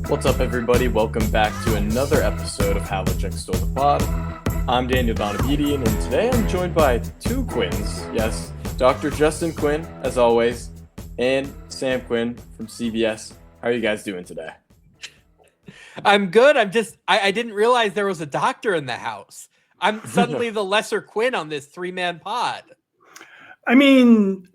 What's up, everybody? Welcome back to another episode of Havlicek Stole the Pod. I'm Daniel Donabedian, and today I'm joined by two Quins. Yes, Dr. Justin Quinn, as always, and Sam Quinn from CBS. How are you guys doing today? I'm good. I didn't realize there was a doctor in the house. I'm suddenly the lesser Quinn on this three-man pod. I mean,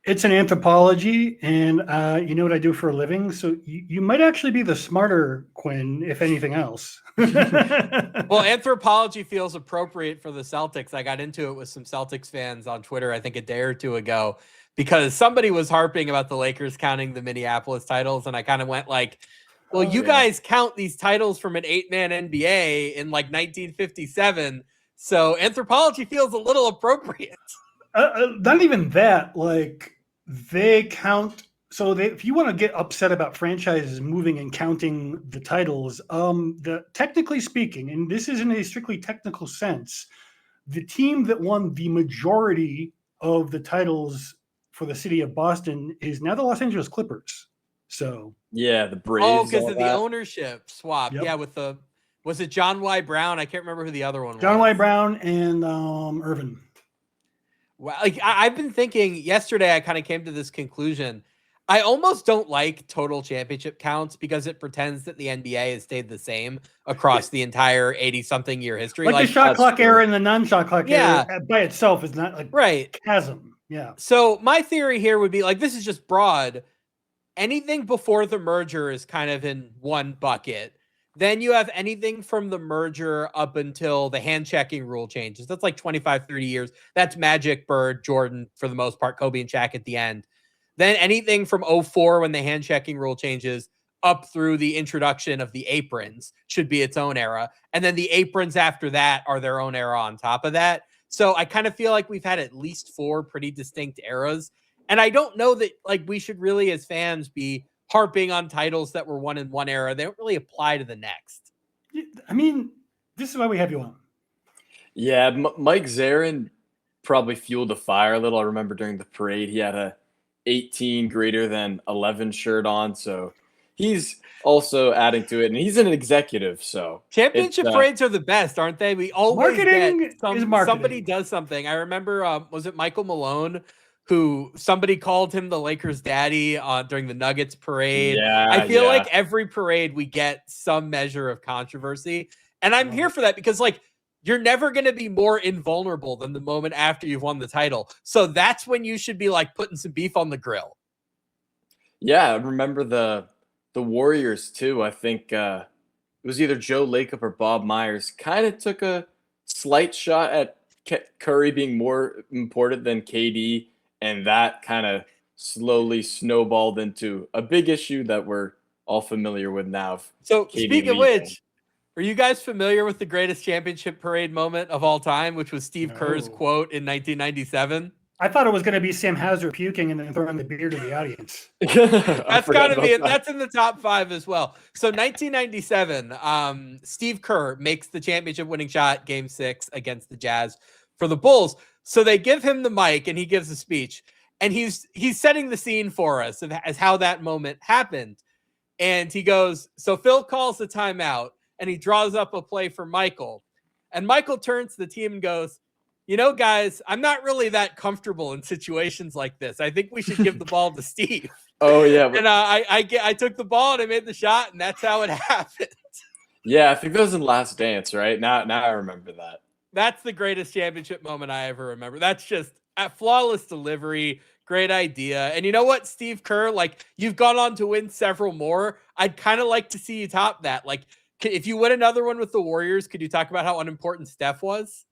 it's an anthropology, and you know what I do for a living, so you might actually be the smarter Quinn, if anything else. Well, anthropology feels appropriate for the Celtics. I got into it with some Celtics fans on Twitter, I think a day or two ago, because somebody was harping about the Lakers counting the Minneapolis titles, and I kind of went like, well, you guys count these titles from an 8-man NBA in like 1957, so anthropology feels a little appropriate. Not even that. Like, they count. So if you want to get upset about franchises moving and counting the titles, technically speaking, and this is in a strictly technical sense, the team that won the majority of the titles for the city of Boston is now the Los Angeles Clippers. So yeah, the Braves. Oh, because of the ownership swap. Yep. Yeah, was it John Y. Brown? I can't remember who the other one was. John Y. Brown and Irvin. Well, like I've been thinking yesterday, I kind of came to this conclusion. I almost don't like total championship counts because it pretends that the NBA has stayed the same across the entire 80-something year history. Like the shot clock era and the non-shot clock era by itself is not like right chasm. Yeah. So my theory here would be like, this is just broad. Anything before the merger is kind of in one bucket. Then you have anything from the merger up until the hand checking rule changes. That's like 25, 30 years. That's Magic, Bird, Jordan, for the most part, Kobe and Shaq at the end. Then anything from 04 when the hand checking rule changes up through the introduction of the aprons should be its own era. And then the aprons after that are their own era on top of that. So I kind of feel like we've had at least 4 pretty distinct eras. And I don't know that like we should really as fans be harping on titles that were won in one era. They don't really apply to the next. I mean, this is why we have you on. Yeah, Mike Zarin probably fueled the fire a little. I remember during the parade, he had a 18 greater than 11 shirt on. So he's also adding to it. And he's an executive. So championship parades are the best, aren't they? We always marketing somebody does something. I remember, was it Michael Malone? Who somebody called him the Lakers daddy during the Nuggets parade. Yeah, I feel like every parade we get some measure of controversy. And I'm here for that because like you're never going to be more invulnerable than the moment after you've won the title. So that's when you should be like putting some beef on the grill. Yeah, I remember the Warriors too. I think it was either Joe Lacob or Bob Myers kind of took a slight shot at Curry being more important than KD. And that kind of slowly snowballed into a big issue that we're all familiar with now. So speaking of which, are you guys familiar with the greatest championship parade moment of all time, which was Steve Kerr's quote in 1997? I thought it was going to be Sam Hauser puking and then throwing the beer to the audience. That's got to be it. That's in the top 5 as well. So 1997, Steve Kerr makes the championship winning shot, Game 6 against the Jazz for the Bulls. So they give him the mic and he gives a speech and he's setting the scene for us as how that moment happened. And he goes, so Phil calls the timeout and he draws up a play for Michael. And Michael turns to the team and goes, you know, guys, I'm not really that comfortable in situations like this. I think we should give the ball to Steve. Oh, yeah. And I took the ball and I made the shot and that's how it happened. Yeah, I think that was in Last Dance, right? Now I remember that. That's the greatest championship moment I ever remember. That's just a flawless delivery. Great idea. And you know what, Steve Kerr, like you've gone on to win several more. I'd kind of like to see you top that. Like if you win another one with the Warriors, could you talk about how unimportant Steph was?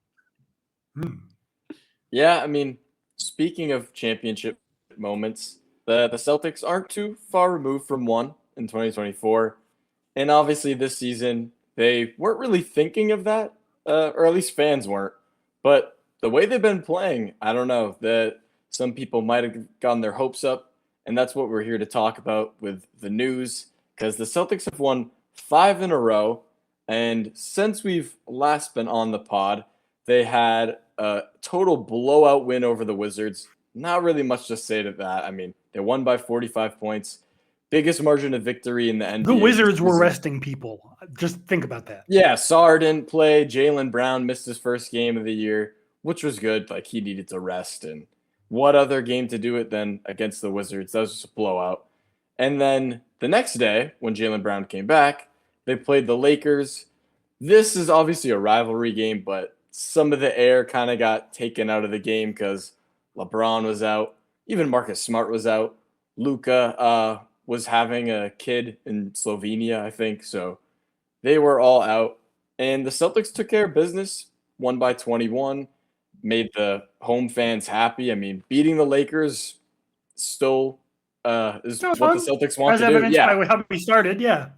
Yeah, I mean, speaking of championship moments, the Celtics aren't too far removed from one in 2024. And obviously this season, they weren't really thinking of that. Or at least fans weren't. But the way they've been playing, I don't know, that some people might have gotten their hopes up. And that's what we're here to talk about with the news. Because the Celtics have won 5 in a row. And since we've last been on the pod, they had a total blowout win over the Wizards. Not really much to say to that. I mean, they won by 45 points. biggest margin of victory in the NBA. The Wizards were season. resting people. Just think about that. Yeah, Sarr didn't play. Jaylen Brown missed his first game of the year, which was good. Like, he needed to rest. And what other game to do it than against the Wizards? That was just a blowout. And then the next day, when Jaylen Brown came back, they played the Lakers. This is obviously a rivalry game, but some of the air kind of got taken out of the game because LeBron was out. Even Marcus Smart was out. Luka was having a kid in Slovenia, I think. So they were all out. And the Celtics took care of business, won by 21, made the home fans happy. I mean, beating the Lakers still is what the Celtics want as to do. evidenced Yeah, by how we started. Yeah.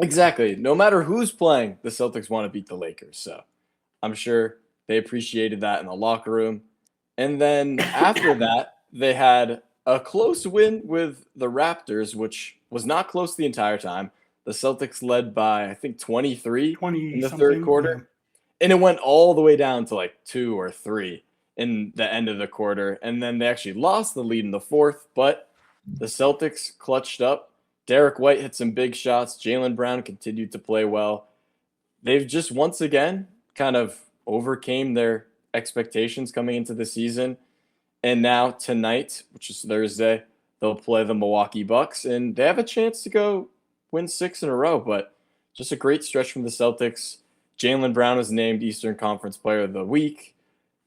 exactly. No matter who's playing, the Celtics want to beat the Lakers. So I'm sure they appreciated that in the locker room. And then after that, they had a close win with the Raptors, which was not close the entire time. The Celtics led by, I think, 23 in the third quarter. Yeah. And it went all the way down to like 2 or 3 in the end of the quarter. And then they actually lost the lead in the fourth, but the Celtics clutched up. Derek White hit some big shots. Jaylen Brown continued to play well. They've just once again kind of overcame their expectations coming into the season. And now tonight, which is Thursday, they'll play the Milwaukee Bucks, and they have a chance to go win 6 in a row. But just a great stretch from the Celtics. Jaylen Brown was named Eastern Conference Player of the Week.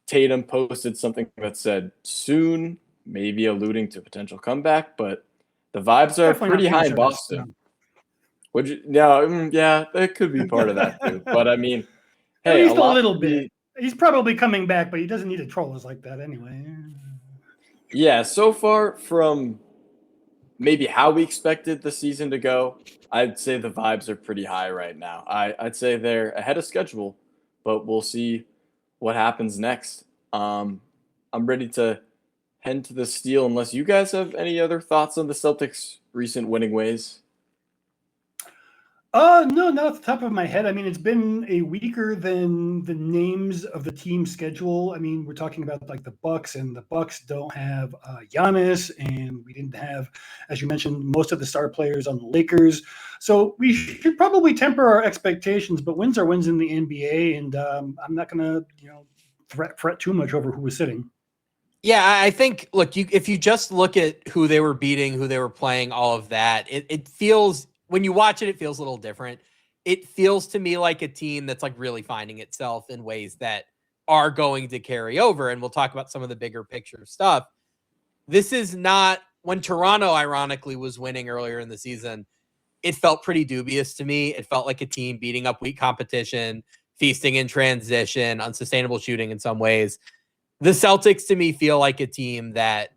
Tatum posted something that said soon, maybe alluding to potential comeback, but the vibes are Definitely pretty not high in future, Boston. no. Would you? No, yeah, that could be part of that too. But I mean, At hey, least a lot little could be- bit. He's probably coming back, but he doesn't need to troll us like that anyway. Yeah, so far from maybe how we expected the season to go, I'd say the vibes are pretty high right now. I'd say they're ahead of schedule, but we'll see what happens next. I'm ready to head to the Steel unless you guys have any other thoughts on the Celtics' recent winning ways. No, not off the top of my head. I mean, it's been a weaker than the names of the team schedule. I mean, we're talking about like the Bucks, and the Bucks don't have Giannis, and we didn't have, as you mentioned, most of the star players on the Lakers. So we should probably temper our expectations. But wins are wins in the NBA, and I'm not going to, fret too much over who was sitting. Yeah, I think, look, if you just look at who they were beating, who they were playing, all of that, it feels, when you watch it, it feels a little different. It feels to me like a team that's like really finding itself in ways that are going to carry over. And we'll talk about some of the bigger picture stuff. This is not, when Toronto ironically was winning earlier in the season, it felt pretty dubious to me. It felt like a team beating up weak competition, feasting in transition, unsustainable shooting in some ways. The Celtics to me feel like a team that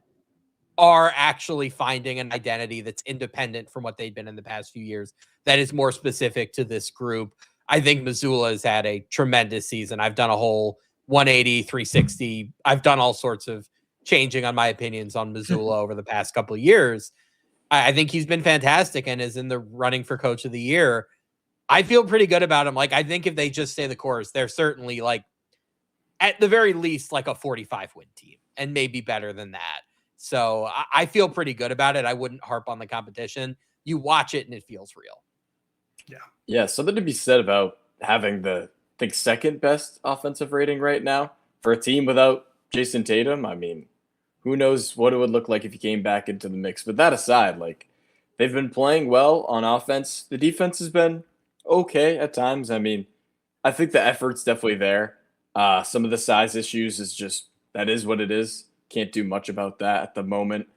are actually finding an identity that's independent from what they've been in the past few years, that is more specific to this group. I think Missoula has had a tremendous season. I've done a whole 180, 360. I've done all sorts of changing on my opinions on Missoula over the past couple of years. I think he's been fantastic and is in the running for coach of the year. I feel pretty good about him. Like, I think if they just stay the course, they're certainly like, at the very least, like a 45 win team and maybe better than that. So I feel pretty good about it. I wouldn't harp on the competition. You watch it and it feels real. Yeah, something to be said about having the, I think, second best offensive rating right now for a team without Jayson Tatum. I mean, who knows what it would look like if he came back into the mix. But that aside, like, they've been playing well on offense. The defense has been okay at times. I mean, I think the effort's definitely there. Some of the size issues is just, that is what it is. Can't do much about that at the moment.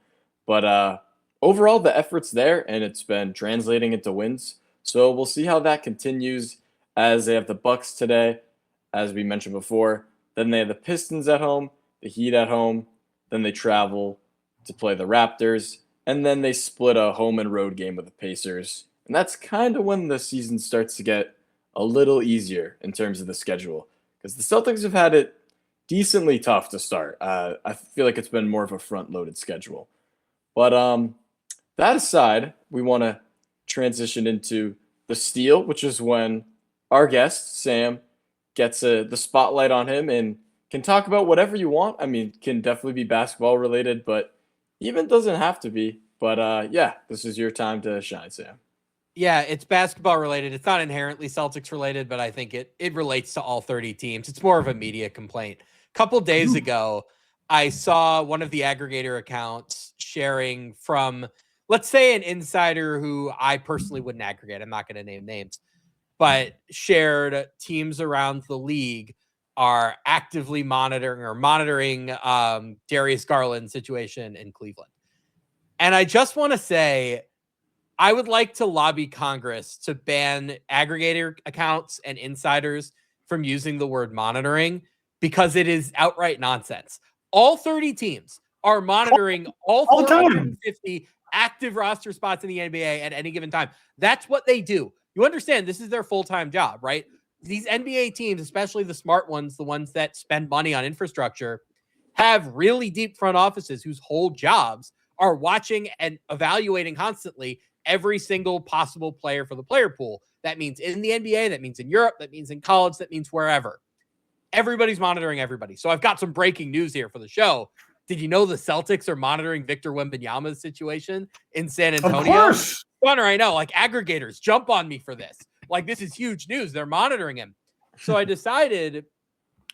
But overall, the effort's there, and it's been translating into wins. So we'll see how that continues as they have the Bucks today, as we mentioned before. Then they have the Pistons at home, the Heat at home. Then they travel to play the Raptors. And then they split a home and road game with the Pacers. And that's kind of when the season starts to get a little easier in terms of the schedule. Because the Celtics have had it decently tough to start. I feel like it's been more of a front-loaded schedule. But that aside, we want to transition into the Steal, which is when our guest, Sam, gets the spotlight on him and can talk about whatever you want. I mean, can definitely be basketball related, but even doesn't have to be. But yeah, this is your time to shine, Sam. Yeah, it's basketball related. It's not inherently Celtics related, but I think it relates to all 30 teams. It's more of a media complaint. A couple days ago, I saw one of the aggregator accounts sharing from, let's say, an insider who I personally wouldn't aggregate. I'm not going to name names, but shared teams around the league are actively monitoring Darius Garland's situation in Cleveland. And I just want to say, I would like to lobby Congress to ban aggregator accounts and insiders from using the word monitoring because it is outright nonsense. All 30 teams are monitoring all 450 active roster spots in the NBA at any given time. That's what they do. You understand this is their full-time job, right? These NBA teams, especially the smart ones, the ones that spend money on infrastructure, have really deep front offices whose whole jobs are watching and evaluating constantly every single possible player for the player pool. That means in the NBA, that means in Europe, that means in college, that means wherever. Everybody's monitoring everybody. So I've got some breaking news here for the show. Did you know the Celtics are monitoring Victor Wembanyama's situation in San Antonio? Of course. Connor, I know, like aggregators, jump on me for this. Like this is huge news. They're monitoring him. So I decided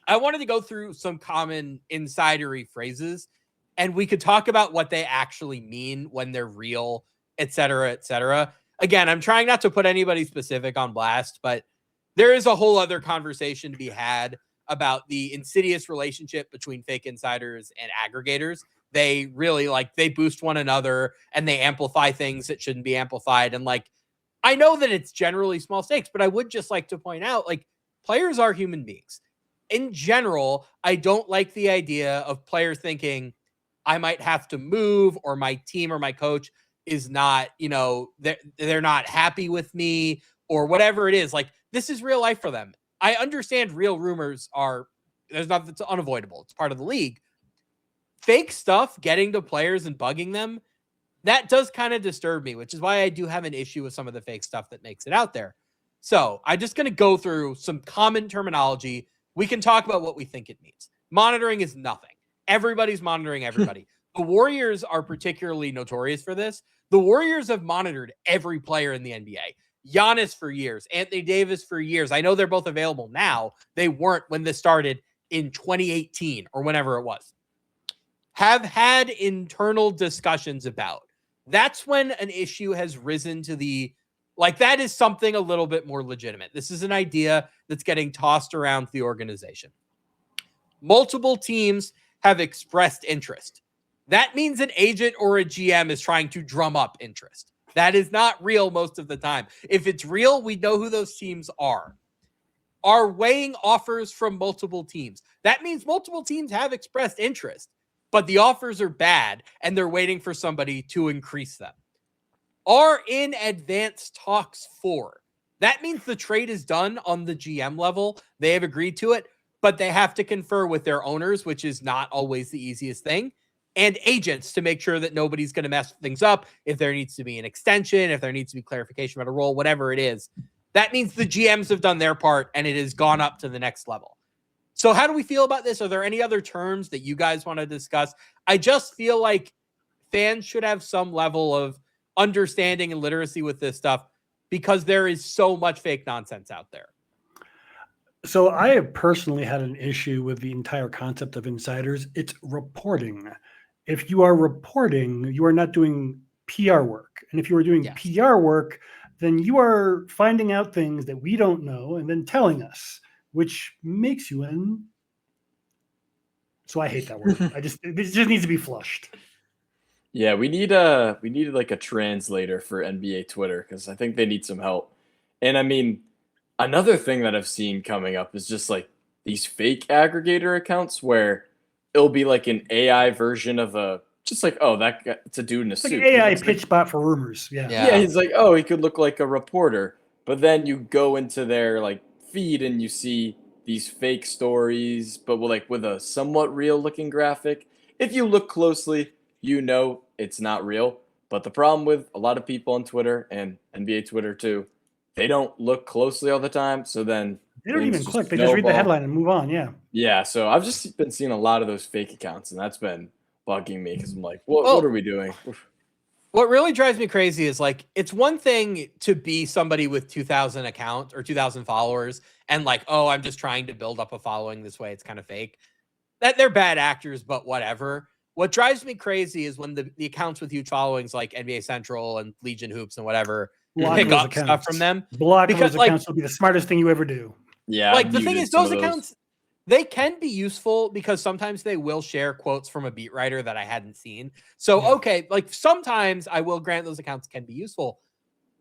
I wanted to go through some common insidery phrases and we could talk about what they actually mean when they're real, et cetera, et cetera. Again, I'm trying not to put anybody specific on blast, but there is a whole other conversation to be had about the insidious relationship between fake insiders and aggregators. They really they boost one another and they amplify things that shouldn't be amplified. And I know that it's generally small stakes, but I would just like to point out, players are human beings. In general, I don't like the idea of players thinking I might have to move or my team or my coach is not, they're not happy with me or whatever it is. This is real life for them. I understand real rumors there's nothing that's unavoidable. It's part of the league. Fake stuff getting to players and bugging them, that does kind of disturb me, which is why I do have an issue with some of the fake stuff that makes it out there. So I'm just going to go through some common terminology. We can talk about what we think it means. Monitoring is nothing. Everybody's monitoring everybody. The Warriors are particularly notorious for this. The Warriors have monitored every player in the NBA. Giannis for years, Anthony Davis for years. I know they're both available now. They weren't when this started in 2018 or whenever it was. Have had internal discussions about. That's when an issue has risen to that is something a little bit more legitimate. This is an idea that's getting tossed around the organization. Multiple teams have expressed interest. That means an agent or a GM is trying to drum up interest. That is not real most of the time. If it's real, we know who those teams are. Are weighing offers from multiple teams. That means multiple teams have expressed interest, but the offers are bad and they're waiting for somebody to increase them. Are in advanced talks for. That means the trade is done on the GM level. They have agreed to it, but they have to confer with their owners, which is not always the easiest thing, and agents to make sure that nobody's going to mess things up. If there needs to be an extension, if there needs to be clarification about a role, whatever it is, that means the GMs have done their part and it has gone up to the next level. So how do we feel about this? Are there any other terms that you guys want to discuss? I just feel like fans should have some level of understanding and literacy with this stuff because there is so much fake nonsense out there. So I have personally had an issue with the entire concept of insiders. It's reporting. If you are reporting, you are not doing PR work. And if you are doing PR work, then you are finding out things that we don't know and then telling us, which makes you an. So I hate that word. It just needs to be flushed. Yeah, we need a translator for NBA Twitter because I think they need some help. And I mean, another thing that I've seen coming up is just these fake aggregator accounts where it'll be an AI version of that guy, it's a dude in a suit. Like an AI pitch bot for rumors. Yeah, he's he could look like a reporter. But then you go into their feed and you see these fake stories, but with a somewhat real looking graphic. If you look closely, you know it's not real. But the problem with a lot of people on Twitter and NBA Twitter too, they don't look closely all the time. So then they don't even click. They just read the headline and move on. Yeah. Yeah. So I've just been seeing a lot of those fake accounts, and that's been bugging me because I'm what are we doing? What really drives me crazy is like, it's one thing to be somebody with 2,000 accounts or 2,000 followers and like, oh, I'm just trying to build up a following this way. It's kind of fake. That they're bad actors, but whatever. What drives me crazy is when the accounts with huge followings like NBA Central and Legion Hoops and whatever pick up stuff from them. Blocking those accounts will be the smartest thing you ever do. Yeah. Like the thing is, those accounts, they can be useful because sometimes they will share quotes from a beat writer that I hadn't seen. So, okay, like sometimes I will grant those accounts can be useful.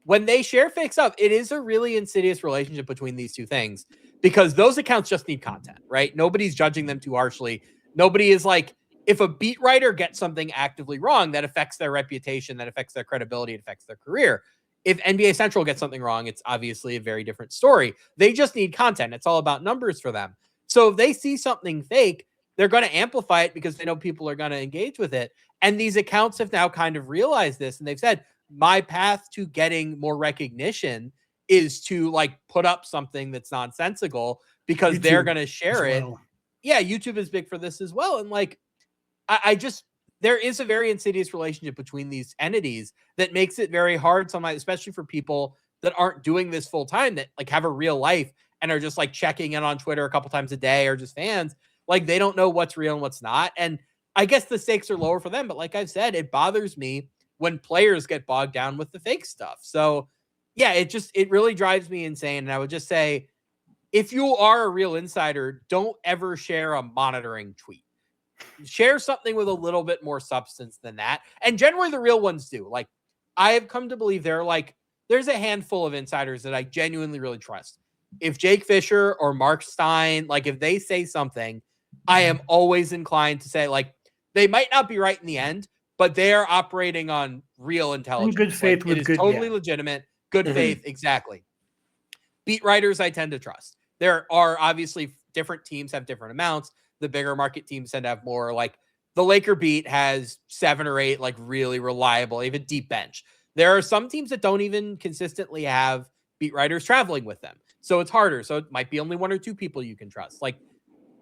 When they share fake stuff, it is a really insidious relationship between these two things because those accounts just need content, right? Nobody's judging them too harshly. Nobody is like, if a beat writer gets something actively wrong, that affects their reputation, that affects their credibility, it affects their career. If NBA Central gets something wrong, it's obviously a very different story. They just need content. It's all about numbers for them. So if they see something fake, they're going to amplify it because they know people are going to engage with it. And these accounts have now kind of realized this. And they've said, my path to getting more recognition is to like put up something that's nonsensical because they're going to share it. Yeah, YouTube is big for this as well. And like, I just, there is a very insidious relationship between these entities that makes it very hard sometimes, especially for people that aren't doing this full time, that like have a real life and are just like checking in on Twitter a couple times a day or just fans. Like they don't know what's real and what's not. And I guess the stakes are lower for them. But like I've said, it bothers me when players get bogged down with the fake stuff. So yeah, it really drives me insane. And I would just say, if you are a real insider, don't ever share a monitoring tweet. Share something with a little bit more substance than that. And generally the real ones do. Like I have come to believe there's a handful of insiders that I genuinely really trust. If Jake Fisher or Mark Stein, like if they say something, I am always inclined to say like they might not be right in the end, but they are operating on real intelligence. In good faith like, with it is good, totally legitimate, good faith. Exactly. Beat writers, I tend to trust. There are obviously different teams have different amounts. The bigger market teams tend to have more. Like the Laker beat has 7 or 8 like really reliable, even deep bench. There are some teams that don't even consistently have beat writers traveling with them. So it's harder. So it might be only 1 or 2 people you can trust. Like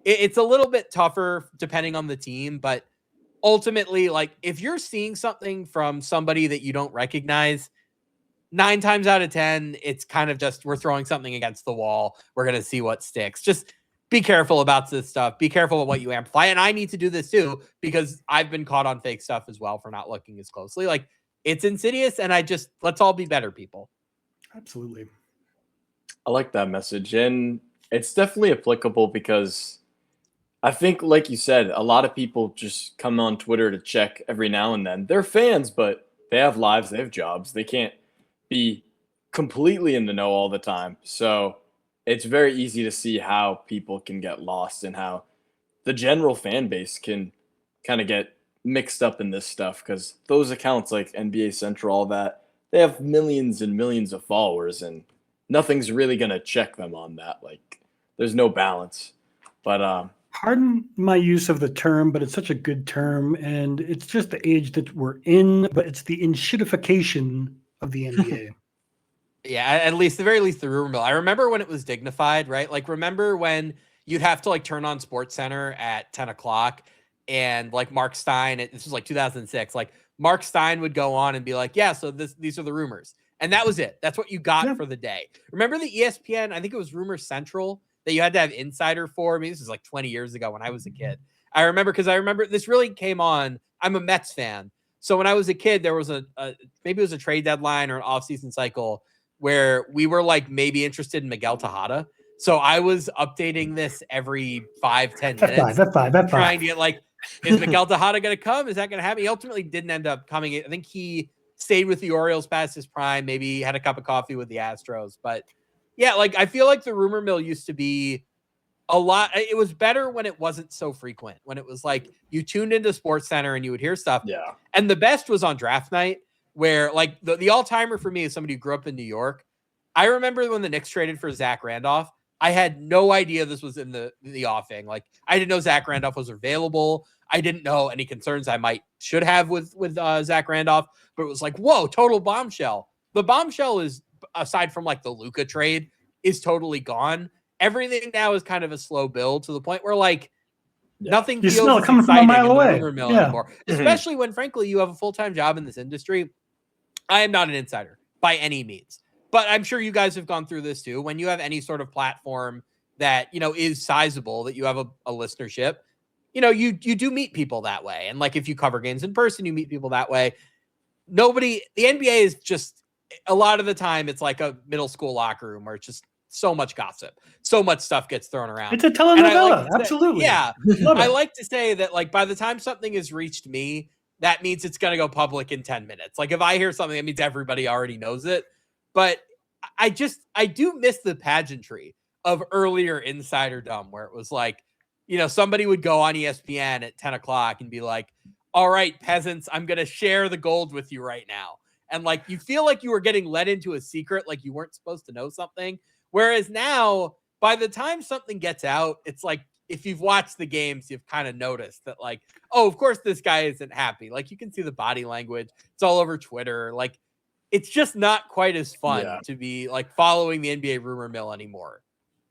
it's a little bit tougher depending on the team, but ultimately, like if you're seeing something from somebody that you don't recognize, 9 times out of 10, it's kind of just, we're throwing something against the wall. We're going to see what sticks. Just be careful about this stuff. Be careful of what you amplify. And I need to do this too, because I've been caught on fake stuff as well for not looking as closely. Like it's insidious. And let's all be better people. Absolutely. I like that message. And it's definitely applicable because I think, like you said, a lot of people just come on Twitter to check every now and then. They're fans, but they have lives, they have jobs. They can't be completely in the know all the time. So it's very easy to see how people can get lost and how the general fan base can kind of get mixed up in this stuff because those accounts like NBA Central, all that, they have millions and millions of followers and nothing's really going to check them on that. Like there's no balance. But pardon my use of the term, but it's such a good term and it's just the age that we're in, but it's the enshittification of the NBA. Yeah, at least, the very least, the rumor mill. I remember when it was dignified, right? Like, remember when you'd have to like turn on Sports Center at 10 o'clock and like Mark Stein, this was like 2006, like Mark Stein would go on and be like, yeah, so these are the rumors. And that was it. That's what you got for the day. Remember the ESPN, I think it was Rumor Central that you had to have insider for. I mean, this is like 20 years ago when I was a kid. I remember this really came on. I'm a Mets fan. So when I was a kid, there was maybe it was a trade deadline or an offseason cycle where we were like maybe interested in Miguel Tejada. So I was updating this every 5-10 minutes. That's trying to get like, is Miguel Tejada going to come? Is that going to happen? He ultimately didn't end up coming. I think he stayed with the Orioles past his prime, maybe had a cup of coffee with the Astros. But yeah, like I feel like the rumor mill used to be a lot. It was better when it wasn't so frequent, when it was like you tuned into Sports Center and you would hear stuff. Yeah. And the best was on draft night, where like the all-timer for me is somebody who grew up in New York. I remember when the Knicks traded for Zach Randolph, I had no idea this was in the offing. Like I didn't know Zach Randolph was available. I didn't know any concerns I should have with Zach Randolph, but it was like, whoa, total bombshell. The bombshell is, aside from like the Luka trade, is totally gone. Everything now is kind of a slow build to the point where like nothing feels smell it coming from a exciting mile in the away. rumor mill anymore. Especially when, frankly, you have a full-time job in this industry. I am not an insider by any means, but I'm sure you guys have gone through this too. When you have any sort of platform that, is sizable, that you have a listenership, you do meet people that way. And like, if you cover games in person, you meet people that way. The NBA is just, a lot of the time, it's like a middle school locker room where it's just so much gossip, so much stuff gets thrown around. It's a telenovela. Absolutely. Yeah. I like to say that, like, by the time something has reached me, that means it's going to go public in 10 minutes. Like, if I hear something, that means everybody already knows it. But I do miss the pageantry of earlier Insiderdom, where it was like, somebody would go on ESPN at 10 o'clock and be like, all right, peasants, I'm going to share the gold with you right now. And like, you feel like you were getting let into a secret, like you weren't supposed to know something. Whereas now, by the time something gets out, it's like, if you've watched the games, you've kind of noticed that, like, oh, of course this guy isn't happy. Like, you can see the body language. It's all over Twitter. Like, it's just not quite as fun to be like following the NBA rumor mill anymore.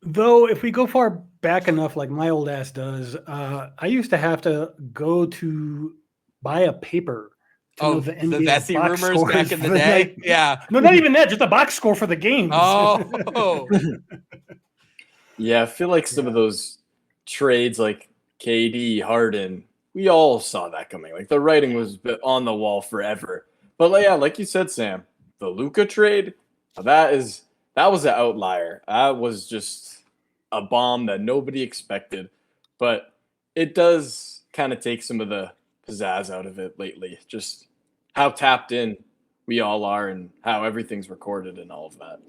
Though, if we go far back enough, like my old ass does, I used to have to go to buy a paper to know the NBA Vesey box rumors scores back in the for day. night. Yeah. No, not even that, just a box score for the games. Oh. Yeah, I feel like some of those trades, like KD, Harden, we all saw that coming. Like, the writing was on the wall forever. But yeah, like you said, Sam, the Luka trade, that was an outlier. That was just a bomb that nobody expected. But it does kind of take some of the pizzazz out of it lately. Just how tapped in we all are and how everything's recorded and all of that.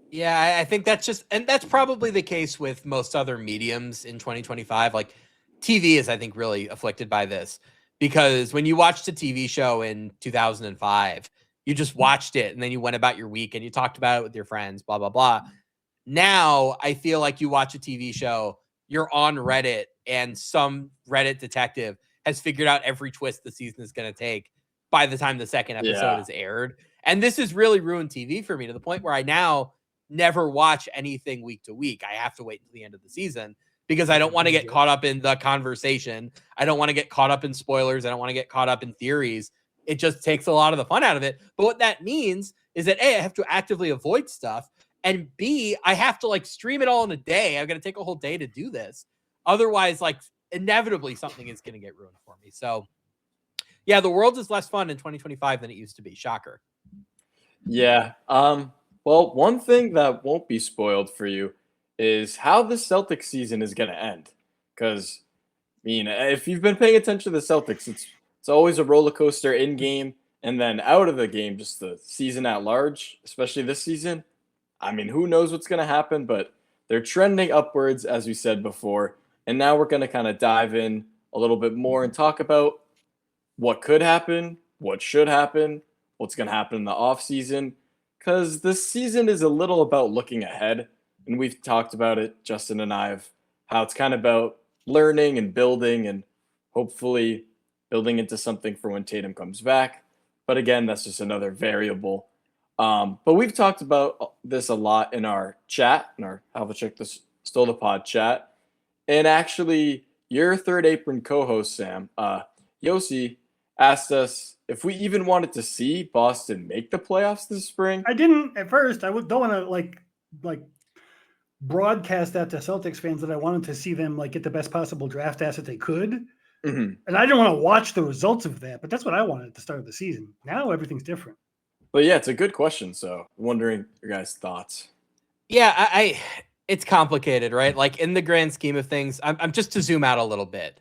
Yeah, I think that's probably the case with most other mediums in 2025. Like, TV is, I think, really afflicted by this, because when you watched a TV show in 2005, you just watched it and then you went about your week and you talked about it with your friends, blah, blah, blah. Now, I feel like you watch a TV show, you're on Reddit, and some Reddit detective has figured out every twist the season is going to take by the time the second episode is aired. And this has really ruined TV for me, to the point where I now never watch anything week to week. I have to wait until the end of the season because I don't want to get caught up in the conversation. I don't want to get caught up in spoilers. I don't want to get caught up in theories. It just takes a lot of the fun out of it. But what that means is that A, I have to actively avoid stuff, and B, I have to like stream it all in a day. I've got to take a whole day to do this. Otherwise, like, inevitably something is going to get ruined for me. So yeah, the world is less fun in 2025 than it used to be. Shocker. Yeah. Well, one thing that won't be spoiled for you is how the Celtics season is going to end. Because, I mean, if you've been paying attention to the Celtics, it's always a roller coaster in game and then out of the game, just the season at large, especially this season. I mean, who knows what's going to happen, but they're trending upwards, as we said before. And now we're going to kind of dive in a little bit more and talk about what could happen, what should happen, what's going to happen in the offseason. Because this season is a little about looking ahead. And we've talked about it, Justin and I, of how it's kind of about learning and building and hopefully building into something for when Tatum comes back. But again, that's just another variable. But we've talked about this a lot in our chat, in our Have a Check This Stole the Pod chat. And actually, your third apron co-host, Sam, Yossi, asked us if we even wanted to see Boston make the playoffs this spring. I didn't at first. Don't want to like broadcast that to Celtics fans that I wanted to see them like get the best possible draft asset they could. Mm-hmm. And I didn't want to watch the results of that, but that's what I wanted at the start of the season. Now everything's different. But yeah, it's a good question. So wondering your guys' thoughts. Yeah, it's complicated, right? Like, in the grand scheme of things, I'm just to zoom out a little bit.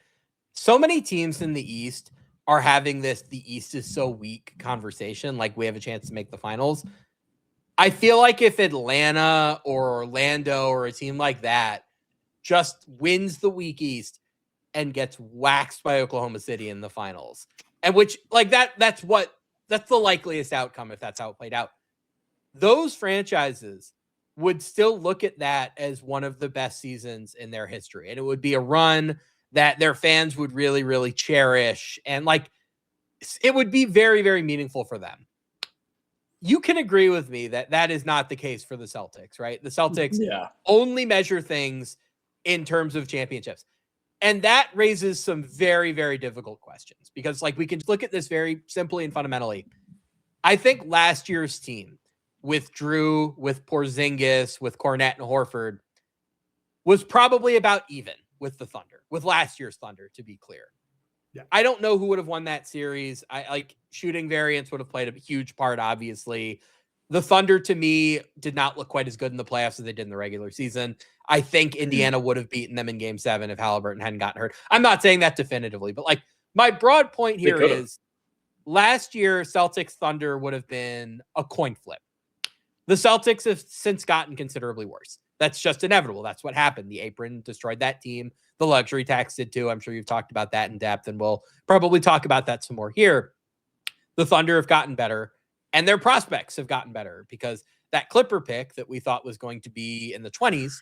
So many teams in the East are having the East is so weak conversation. Like, we have a chance to make the finals. I feel like if Atlanta or Orlando or a team like that just wins the weak East and gets waxed by Oklahoma City in the finals, and which, like, that's the likeliest outcome if that's how it played out. Those franchises would still look at that as one of the best seasons in their history. And it would be a run that their fans would really, really cherish. And like, it would be very, very meaningful for them. You can agree with me that that is not the case for the Celtics, right? The Celtics only measure things in terms of championships. And that raises some very, very difficult questions because, like, we can look at this very simply and fundamentally. I think last year's team with Jrue, with Porzingis, with Kornet and Horford was probably about even with the Thunder, with last year's Thunder, to be clear. Yeah. I don't know who would have won that series. I like shooting variance would have played a huge part, obviously. The Thunder, to me, did not look quite as good in the playoffs as they did in the regular season. I think Indiana would have beaten them in Game 7 if Halliburton hadn't gotten hurt. I'm not saying that definitively, but like my broad point here is last year, Celtics Thunder would have been a coin flip. The Celtics have since gotten considerably worse. That's just inevitable. That's what happened. The apron destroyed that team. The luxury tax did too. I'm sure you've talked about that in depth, and we'll probably talk about that some more here. The Thunder have gotten better, and their prospects have gotten better because that Clipper pick that we thought was going to be in the 20s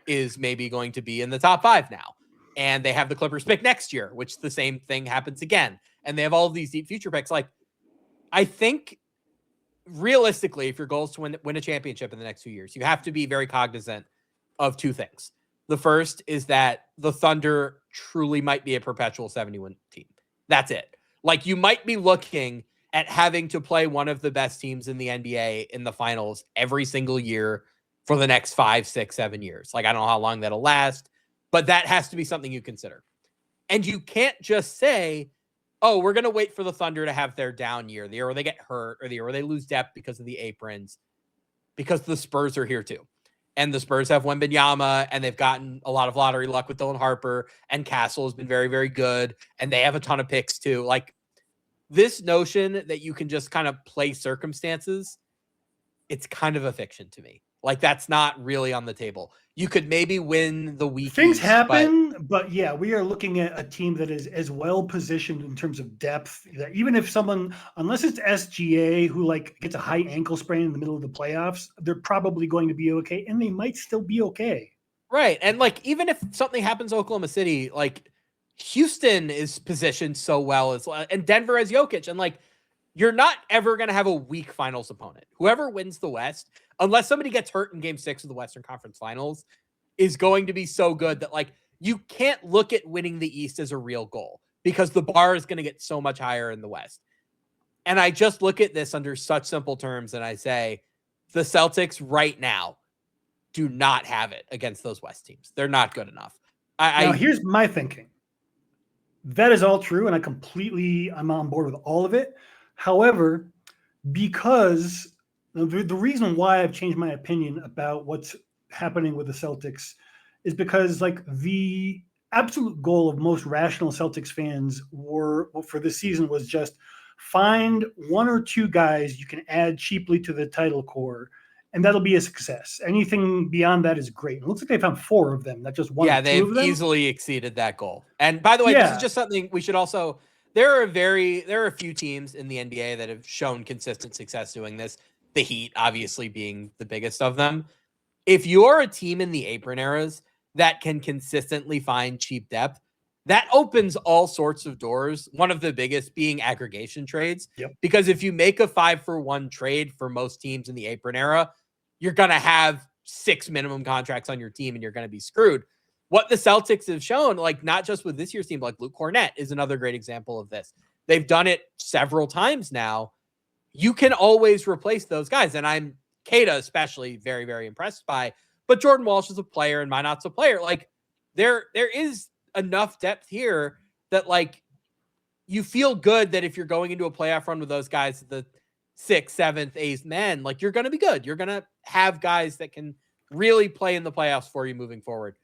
is maybe going to be in the top 5 now. And they have the Clippers pick next year, which the same thing happens again. And they have all of these deep future picks. Like, I think realistically, if your goal is to win a championship in the next 2 years, you have to be very cognizant of 2 things. The first is that the Thunder truly might be a perpetual 70-win team. That's it. Like, you might be looking at having to play one of the best teams in the NBA in the finals every single year for the next 5, 6, 7 years. Like, I don't know how long that'll last, but that has to be something you consider. And you can't just say, oh, we're going to wait for the Thunder to have their down year, the year where they get hurt or the year where they lose depth because of the aprons, because the Spurs are here too. And the Spurs have Wembanyama, and they've gotten a lot of lottery luck with Dylan Harper, and Castle has been very, very good, and they have a ton of picks too. Like, this notion that you can just kind of play circumstances, it's kind of a fiction to me. Like, that's not really on the table. You could maybe win the week. Things happen, but yeah, we are looking at a team that is as well positioned in terms of depth that even if someone, unless it's SGA who like gets a high ankle sprain in the middle of the playoffs, they're probably going to be okay, and they might still be okay. Right. And like, even if something happens to Oklahoma City, like Houston is positioned so well as well, and Denver has Jokic, and like, you're not ever going to have a weak finals opponent. Whoever wins the West, unless somebody gets hurt in Game 6 of the Western Conference Finals, is going to be so good that like you can't look at winning the East as a real goal because the bar is going to get so much higher in the West. And I just look at this under such simple terms and I say the Celtics right now do not have it against those West teams. They're not good enough. Now, here's my thinking. That is all true, and I'm on board with all of it. However, because the reason why I've changed my opinion about what's happening with the Celtics is because like the absolute goal of most rational Celtics fans for this season was just find 1 or 2 guys you can add cheaply to the title core, and that'll be a success. Anything beyond that is great. It looks like they found 4 of them, not just 1 or 2 of them. Yeah, they've easily exceeded that goal. And by the way, This is just something we should also. There are a few teams in the NBA that have shown consistent success doing this. The Heat, obviously, being the biggest of them. If you're a team in the apron eras that can consistently find cheap depth, that opens all sorts of doors. One of the biggest being aggregation trades. Yep. Because if you make a 5-for-1 trade for most teams in the apron era, you're going to have 6 minimum contracts on your team and you're going to be screwed. What the Celtics have shown, like not just with this year's team, like Luke Kornet is another great example of this. They've done it several times now. You can always replace those guys. And I'm Queta especially very, very impressed by, but Jordan Walsh is a player and Minott's a player. Like there is enough depth here that like you feel good that if you're going into a playoff run with those guys, the 6th, 7th, 8th men, like you're going to be good. You're going to have guys that can really play in the playoffs for you moving forward.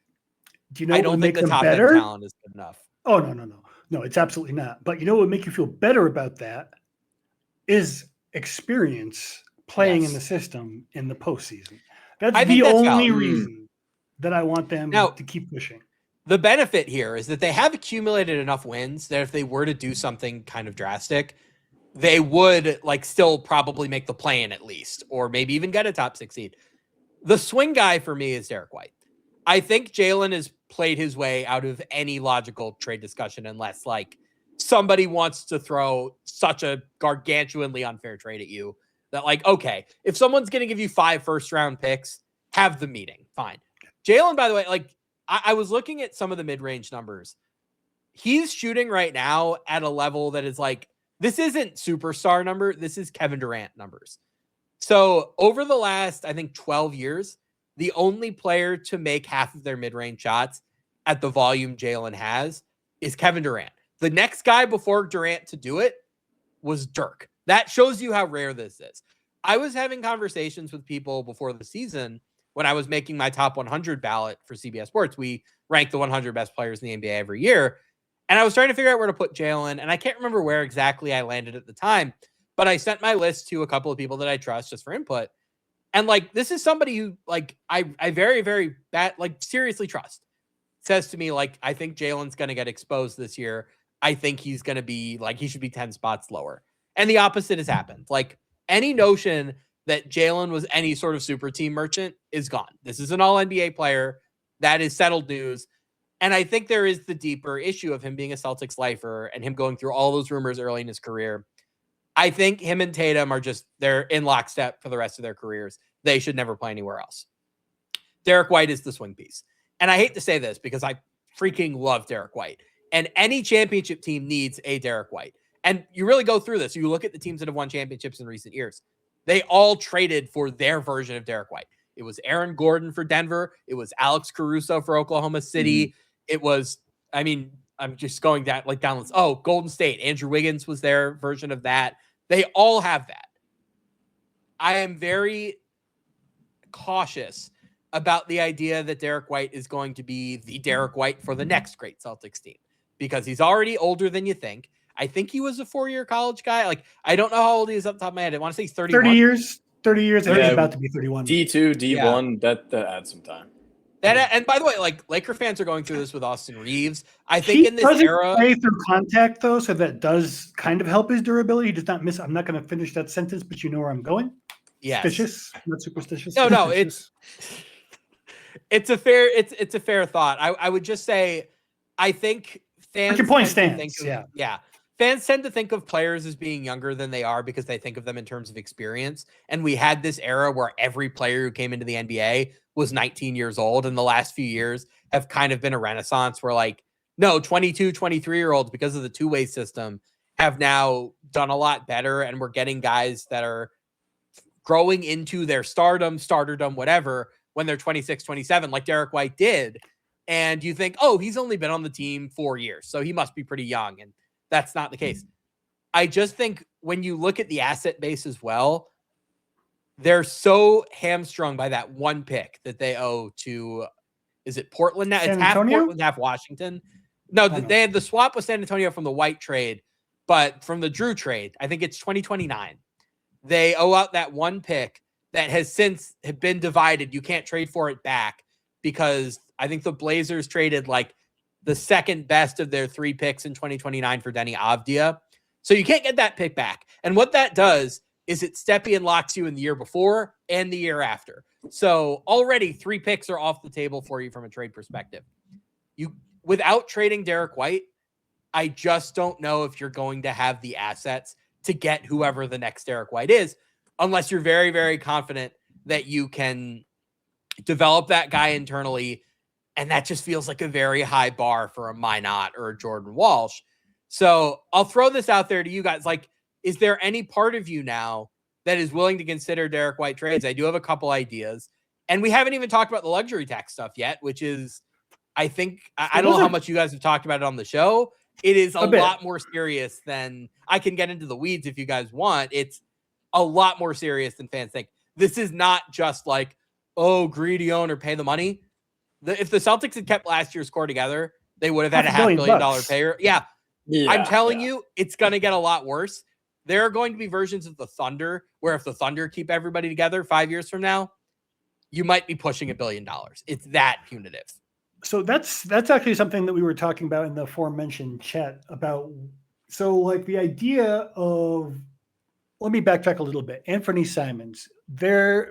Do you know I don't think the top end talent is good enough. Oh, no, it's absolutely not. But you know what would make you feel better about that is experience playing in the system in the postseason. That's the only reason that I want them to keep pushing. The benefit here is that they have accumulated enough wins that if they were to do something kind of drastic, they would like still probably make the play-in at least, or maybe even get a top 6 seed. The swing guy for me is Derek White. I think Jaylen has played his way out of any logical trade discussion unless like somebody wants to throw such a gargantuanly unfair trade at you that like, okay, if someone's going to give you 5 first-round picks, have the meeting. Fine. Jaylen, by the way, like I was looking at some of the mid-range numbers. He's shooting right now at a level that is like this isn't superstar number. This is Kevin Durant numbers. So over the last, I think 12 years, the only player to make half of their mid-range shots at the volume Jaylen has is Kevin Durant. The next guy before Durant to do it was Dirk. That shows you how rare this is. I was having conversations with people before the season when I was making my top 100 ballot for CBS Sports. We rank the 100 best players in the NBA every year. And I was trying to figure out where to put Jaylen. And I can't remember where exactly I landed at the time, but I sent my list to a couple of people that I trust just for input. And like, this is somebody who like, I very, very bad, like seriously trust, says to me, like, I think Jaylen's going to get exposed this year. I think he's going to be like, he should be 10 spots lower. And the opposite has happened. Like, any notion that Jaylen was any sort of super team merchant is gone. This is an all NBA player. That is settled news. And I think there is the deeper issue of him being a Celtics lifer and him going through all those rumors early in his career. I think him and Tatum are just, they're in lockstep for the rest of their careers. They should never play anywhere else. Derek White is the swing piece. And I hate to say this because I freaking love Derek White. And any championship team needs a Derek White. And you really go through this. You look at the teams that have won championships in recent years. They all traded for their version of Derek White. It was Aaron Gordon for Denver. It was Alex Caruso for Oklahoma City. Mm-hmm. It was, I mean, I'm just going down like down. Oh, Golden State. Andrew Wiggins was their version of that. They all have that. I am very cautious about the idea that Derek White is going to be the Derek White for the next great Celtics team because he's already older than you think. I think he was a 4-year college guy. Like, I don't know how old he is off the top of my head. I want to say he's 31. 30 years. I think he's about to be 31. D2, D1, that adds some time. And by the way, like Laker fans are going through this with Austin Reeves. I think in this era, play through contact though, so that does kind of help his durability. He does not miss. I'm not going to finish that sentence, but you know where I'm going. Yes. Suspicious, not superstitious. No, it's a fair thought. I would just say, I think fans. Your point stands. Yeah. Fans tend to think of players as being younger than they are because they think of them in terms of experience. And we had this era where every player who came into the NBA was 19 years old. And the last few years have kind of been a renaissance where like, no, 22, 23-year-olds, because of the two-way system, have now done a lot better. And we're getting guys that are growing into their starterdom, whatever, when they're 26, 27, like Derek White did. And you think, oh, he's only been on the team 4 years, so he must be pretty young. And that's not the case. I just think when you look at the asset base as well, they're so hamstrung by that one pick that they owe to, is it Portland now? It's half Portland, half Washington. No, they had the swap with San Antonio from the White trade, but from the Jrue trade, I think it's 2029. They owe out that one pick that has since been divided. You can't trade for it back because I think the Blazers traded like the second best of their 3 picks in 2029 for Denny Avdia. So you can't get that pick back. And what that does is it Steppy and locks you in the year before and the year after. So already 3 picks are off the table for you from a trade perspective. You, without trading Derek White, I just don't know if you're going to have the assets to get whoever the next Derek White is, unless you're very, very confident that you can develop that guy internally. And that just feels like a very high bar for a Minott or a Jordan Walsh. So I'll throw this out there to you guys. Like, is there any part of you now that is willing to consider Derek White trades? I do have a couple ideas. And we haven't even talked about the luxury tax stuff yet, which is, I think, I don't know how much you guys have talked about it on the show. It is a lot more serious than, I can get into the weeds if you guys want. It's a lot more serious than fans think. This is not just like, oh, greedy owner, pay the money. If the Celtics had kept last year's core together, they would have had a $500 million payer. Yeah, I'm telling you, it's going to get a lot worse. There are going to be versions of the Thunder where if the Thunder keep everybody together 5 years from now, you might be pushing $1 billion. It's that punitive. So that's actually something that we were talking about in the aforementioned chat about. So like the idea of, let me backtrack a little bit. Anthony Simons,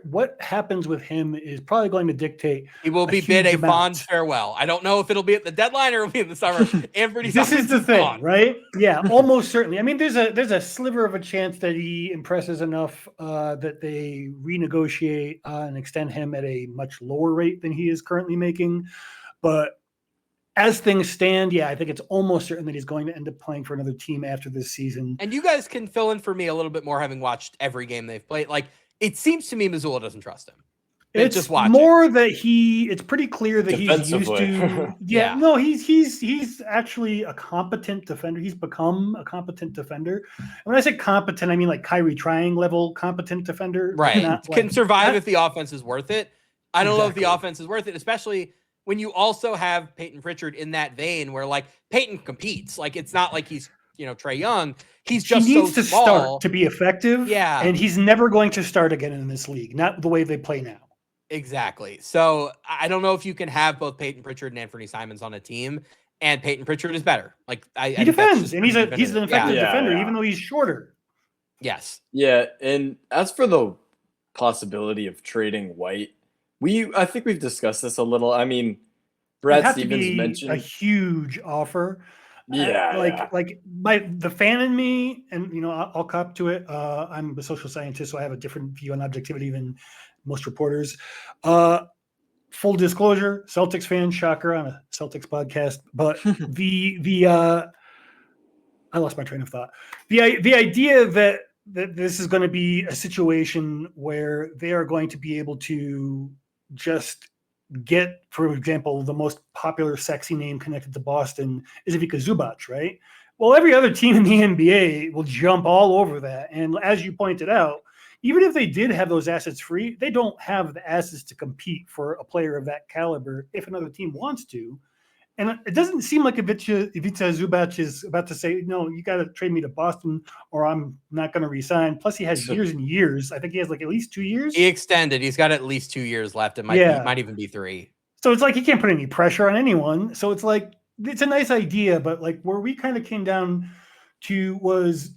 what happens with him is probably going to dictate. He will be bid a fond farewell. I don't know if it'll be at the deadline or it'll be in the summer. Anthony Simons, this is the thing, right? Yeah, almost certainly. I mean, there's a sliver of a chance that he impresses enough that they renegotiate and extend him at a much lower rate than he is currently making. But as things stand, yeah, I think it's almost certain that he's going to end up playing for another team after this season. And you guys can fill in for me a little bit more, having watched every game they've played. Like, it seems to me Missoula doesn't trust him. It's just watching. more that it's pretty clear that he's used to. Yeah. No, he's actually a competent defender. He's become a competent defender. And when I say competent, I mean like Kyrie Triang level competent defender. Right. Can like, survive if the offense is worth it. I don't know if the Exactly. offense is worth it, especially when you also have Payton Pritchard in that vein where like Payton competes. Like, it's not like he's, Trae Young. He's just he needs so to small. start to be effective. Yeah. And he's never going to start again in this league. Not the way they play now. Exactly. So I don't know if you can have both Payton Pritchard and Anthony Simons on a team, and Payton Pritchard is better. Like, he defends, and he's an effective Yeah. defender, Yeah. even though he's shorter. Yes. Yeah, and as for the possibility of trading White, I think we've discussed this a little. I mean, Brad Stevens mentioned a huge offer. Yeah, like the fan in me, and I'll cop to it. I'm a social scientist, so I have a different view on objectivity than most reporters. Full disclosure, Celtics fan, shocker on a Celtics podcast. But I lost my train of thought. The idea that this is going to be a situation where they are going to be able to just get, for example, the most popular sexy name connected to Boston is Ivica Zubac, right? Well, every other team in the NBA will jump all over that. And as you pointed out, even if they did have those assets free, they don't have the assets to compete for a player of that caliber if another team wants to. And it doesn't seem like Ivica Zubac is about to say, no, you got to trade me to Boston or I'm not going to resign. Plus, he has years and years. I think he has like at least 2 years. He extended. He's got at least 2 years left. It might even be 3. So it's like he can't put any pressure on anyone. So it's like, it's a nice idea, but like where we kind of came down to was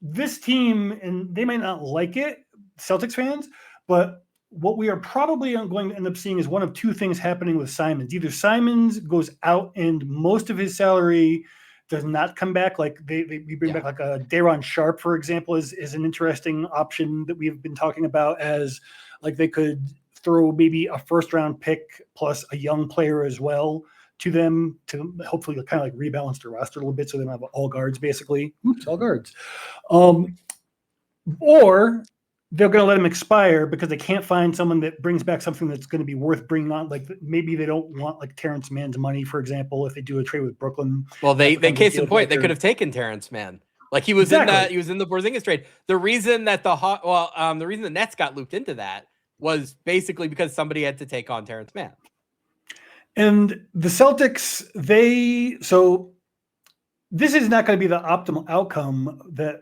this team, and they might not like it, Celtics fans, but what we are probably going to end up seeing is one of two things happening with Simons. Either Simons goes out and most of his salary does not come back. Like we bring back like a Daron Sharp, for example, is an interesting option that we've been talking about, as like they could throw maybe a first round pick plus a young player as well to them to hopefully kind of like rebalance the roster a little bit so they don't have all guards basically. Oops, all guards. Or they're going to let him expire because they can't find someone that brings back something that's going to be worth bringing on. Like maybe they don't want like Terrence Mann's money, for example, if they do a trade with Brooklyn. Well, they case in point, they could have taken Terrence Mann. Like he was in the Porzingis trade. The reason that the reason the Nets got looped into that was basically because somebody had to take on Terrence Mann. And the Celtics, so this is not going to be the optimal outcome that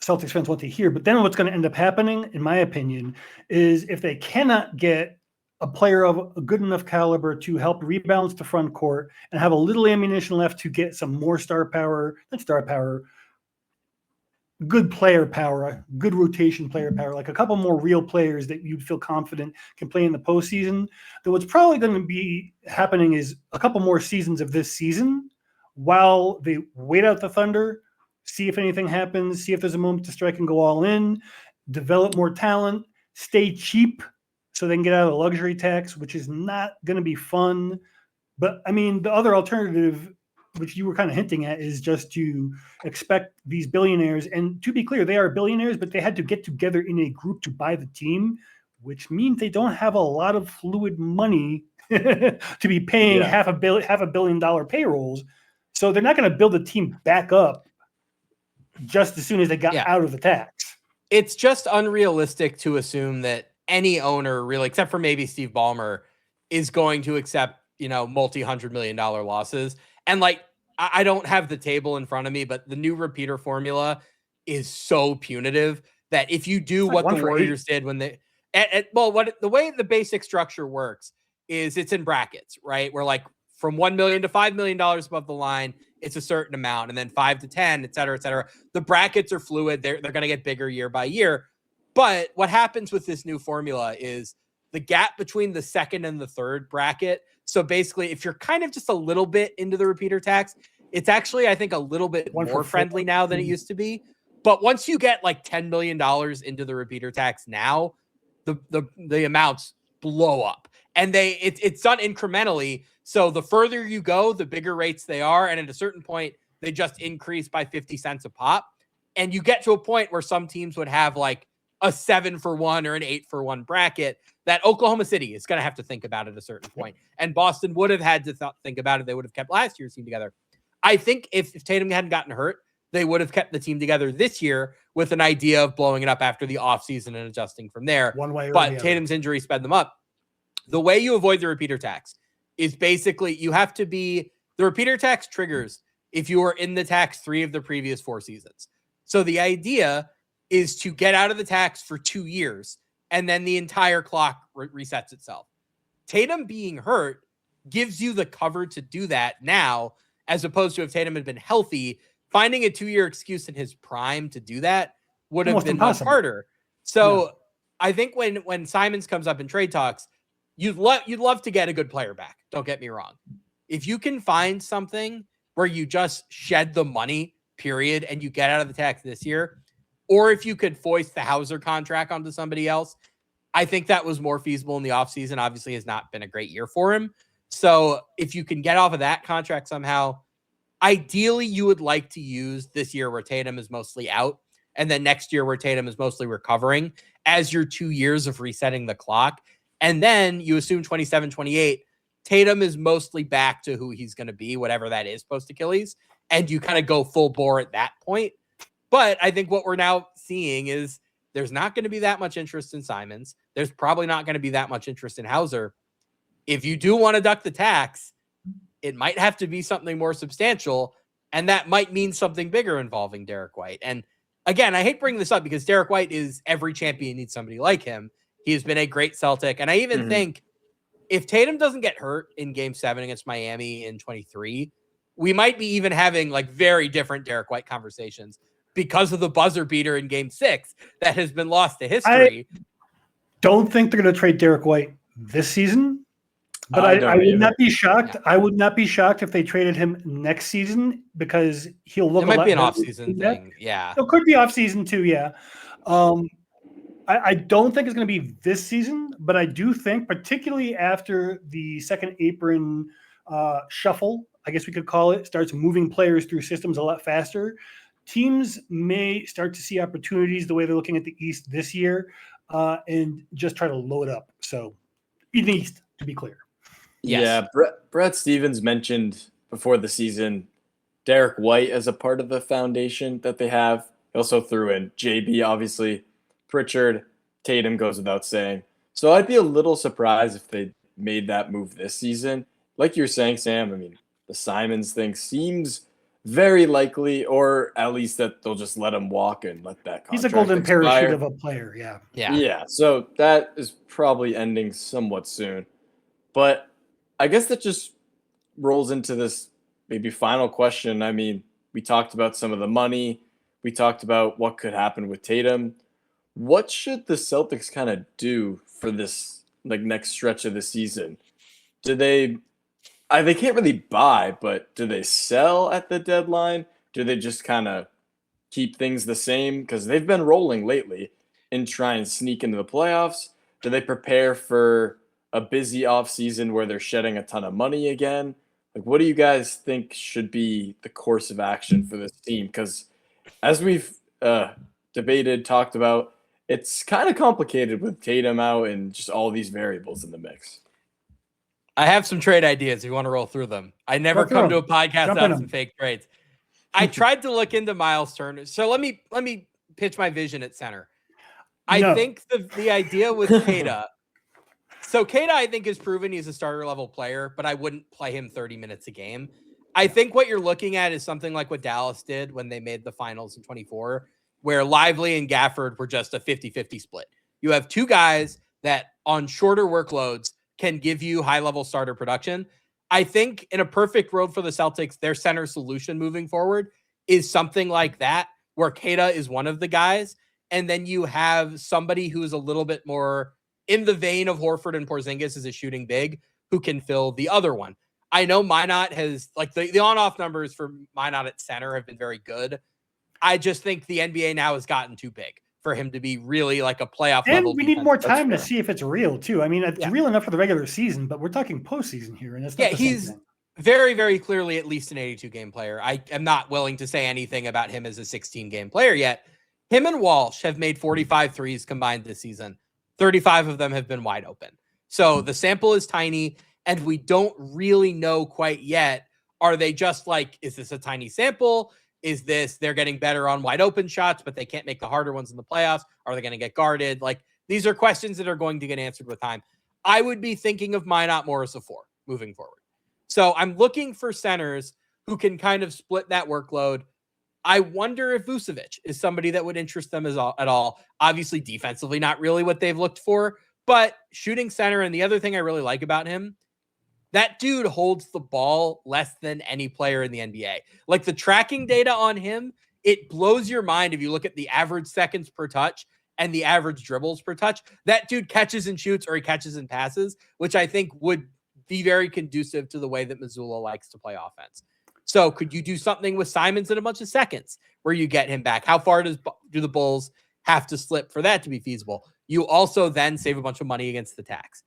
Celtics fans want to hear. But then what's going to end up happening, in my opinion, is if they cannot get a player of a good enough caliber to help rebalance the front court and have a little ammunition left to get some more good player power, good rotation player power, like a couple more real players that you'd feel confident can play in the postseason, then what's probably going to be happening is a couple more seasons of this season while they wait out the Thunder, see if anything happens, see if there's a moment to strike and go all in, develop more talent, stay cheap so they can get out of the luxury tax, which is not going to be fun. But I mean, the other alternative, which you were kind of hinting at, is just to expect these billionaires. And to be clear, they are billionaires, but they had to get together in a group to buy the team, which means they don't have a lot of fluid money to be paying half a $1 billion payrolls. So they're not going to build the team back up just as soon as they got out of the tax. It's just unrealistic to assume that any owner really, except for maybe Steve Ballmer, is going to accept, multi-$100-million losses. And like, I don't have the table in front of me, but the new repeater formula is so punitive that if you do what the Warriors did when they, the way the basic structure works is it's in brackets, right? Where like from $1 million to $5 million above the line, it's a certain amount, and then 5 to 10, et cetera, et cetera. The brackets are fluid. They're going to get bigger year by year. But what happens with this new formula is the gap between the second and the third bracket. So basically, if you're kind of just a little bit into the repeater tax, it's actually, I think, a little bit more friendly now than it used to be. But once you get like $10 million into the repeater tax now, the amounts blow up. And it's done incrementally. So the further you go, the bigger rates they are. And at a certain point, they just increase by 50 cents a pop. And you get to a point where some teams would have like a 7-for-1 or an 8-for-1 bracket that Oklahoma City is going to have to think about at a certain point. And Boston would have had to think about it. They would have kept last year's team together. I think if Tatum hadn't gotten hurt, they would have kept the team together this year with an idea of blowing it up after the offseason and adjusting from there. One way or but the other. Tatum's injury sped them up. The way you avoid the repeater tax is basically you have to be the repeater tax triggers if you are in the tax 3 of the previous 4 seasons. So the idea is to get out of the tax for 2 years and then the entire clock resets itself. Tatum being hurt gives you the cover to do that now, as opposed to if Tatum had been healthy, finding a 2-year excuse in his prime to do that would have Almost been impossible. much harder. So I think when Simons comes up in trade talks, you'd love to get a good player back. Don't get me wrong. If you can find something where you just shed the money, period, and you get out of the tax this year, or if you could foist the Hauser contract onto somebody else, I think that was more feasible in the offseason. Obviously has not been a great year for him. So if you can get off of that contract somehow, ideally you would like to use this year where Tatum is mostly out and then next year where Tatum is mostly recovering as your 2 years of resetting the clock. And then you assume 27, 28, Tatum is mostly back to who he's going to be, whatever that is post Achilles. And you kind of go full bore at that point. But I think what we're now seeing is there's not going to be that much interest in Simons. There's probably not going to be that much interest in Hauser. If you do want to duck the tax, it might have to be something more substantial. And that might mean something bigger involving Derek White. And again, I hate bringing this up because Derek White is every champion needs somebody like him. He has been a great Celtic. And I even think if Tatum doesn't get hurt in game 7 against Miami in 23, we might be even having like very different Derek White conversations because of the buzzer beater in game 6 that has been lost to history. I don't think they're going to trade Derek White this season, but I would not be shocked. Yeah. I would not be shocked if they traded him next season because he'll look. It might be an off-season thing. Yeah, it could be off-season too. Yeah. I don't think it's going to be this season, but I do think, particularly after the second apron shuffle, I guess we could call it, starts moving players through systems a lot faster, teams may start to see opportunities the way they're looking at the East this year and just try to load up. So in the East, to be clear. Yes. Yeah, Brett Stevens mentioned before the season Derek White as a part of the foundation that they have. He also threw in JB, obviously, Pritchard, Tatum goes without saying. So I'd be a little surprised if they made that move this season. Like you were saying, Sam, I mean, the Simons thing seems very likely, or at least that they'll just let him walk and let that contract He's a golden expire. parachute of a player, yeah. Yeah, so that is probably ending somewhat soon. But I guess that just rolls into this maybe final question. I mean, we talked about some of the money. We talked about what could happen with Tatum. What should the Celtics kind of do for this like next stretch of the season? Do they can't really buy, but do they sell at the deadline? Do they just kind of keep things the same? Because they've been rolling lately and try and sneak into the playoffs. Do they prepare for a busy offseason where they're shedding a ton of money again? Like, what do you guys think should be the course of action for this team? Because as we've debated, talked about, it's kind of complicated with Tatum out and just all these variables in the mix. I have some trade ideas if you want to roll through them. I never come to a podcast without some fake trades. I tried to look into Miles Turner. So let me pitch my vision at center. I think the idea with Queta. So Queta, I think, has proven he's a starter level player, but I wouldn't play him 30 minutes a game. I think what you're looking at is something like what Dallas did when they made the finals in 24, where Lively and Gafford were just a 50-50 split. You have two guys that on shorter workloads can give you high-level starter production. I think in a perfect world for the Celtics, their center solution moving forward is something like that, where Queta is one of the guys, and then you have somebody who is a little bit more in the vein of Horford and Porzingis as a shooting big who can fill the other one. I know Minott has, like, the on-off numbers for Minott at center have been very good. I just think the NBA now has gotten too big for him to be really like a playoff And level. we need more That's time to fair. see if it's real too. I mean, it's real enough for the regular season, but we're talking postseason here, and it's not the same he's thing. very, very clearly at least an 82 game player. I am not willing to say anything about him as a 16 game player yet. Him and Walsh have made 45 threes combined this season. 35 of them have been wide open. So the sample is tiny, and we don't really know quite yet. Are they just like, is this a tiny sample? Is this they're getting better on wide open shots, but they can't make the harder ones in the playoffs? Are they going to get guarded? Like, these are questions that are going to get answered with time. I would be thinking of Minott more as a 4 moving forward. So I'm looking for centers who can kind of split that workload. I wonder if Vucevic is somebody that would interest them at all. Obviously, defensively, not really what they've looked for, but shooting center. And the other thing I really like about him, that dude holds the ball less than any player in the NBA. Like, the tracking data on him, it blows your mind if you look at the average seconds per touch and the average dribbles per touch. That dude catches and shoots, or he catches and passes, which I think would be very conducive to the way that Missoula likes to play offense. So could you do something with Simons in a bunch of seconds where you get him back? How far do the Bulls have to slip for that to be feasible? You also then save a bunch of money against the tax.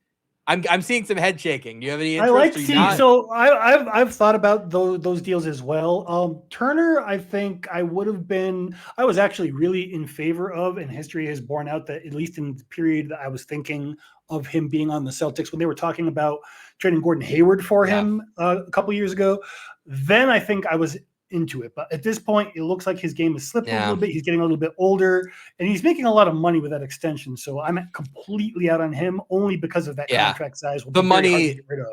I'm seeing some head shaking. Do you have any interest? I like seeing. So I've thought about those deals as well. Turner, I think I would have been. I was actually really in favor of, and history has borne out that at least in the period that I was thinking of him being on the Celtics when they were talking about trading Gordon Hayward for him a couple years ago. Then I think I was into it, but at this point, it looks like his game has slipped a little bit. He's getting a little bit older, and he's making a lot of money with that extension. So I'm completely out on him only because of that contract size. The money hard to get rid of.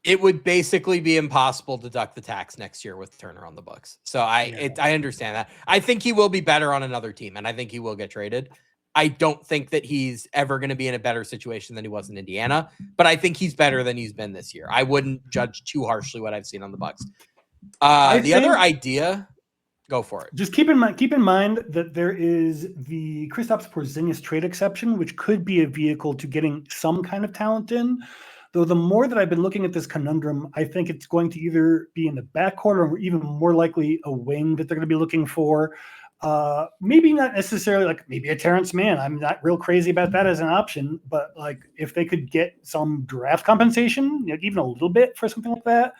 It would basically be impossible to deduct the tax next year with Turner on the books. So I understand that. I think he will be better on another team, and I think he will get traded. I don't think that he's ever going to be in a better situation than he was in Indiana, but I think he's better than he's been this year. I wouldn't judge too harshly what I've seen on the Bucks. Other idea, go for it. Just keep in mind that there is the Kristaps Porzingis trade exception, which could be a vehicle to getting some kind of talent in. Though the more that I've been looking at this conundrum, I think it's going to either be in the backcourt or even more likely a wing that they're going to be looking for. Maybe not necessarily like maybe a Terrence Mann. I'm not real crazy about that as an option, but like if they could get some draft compensation, even a little bit for something like that,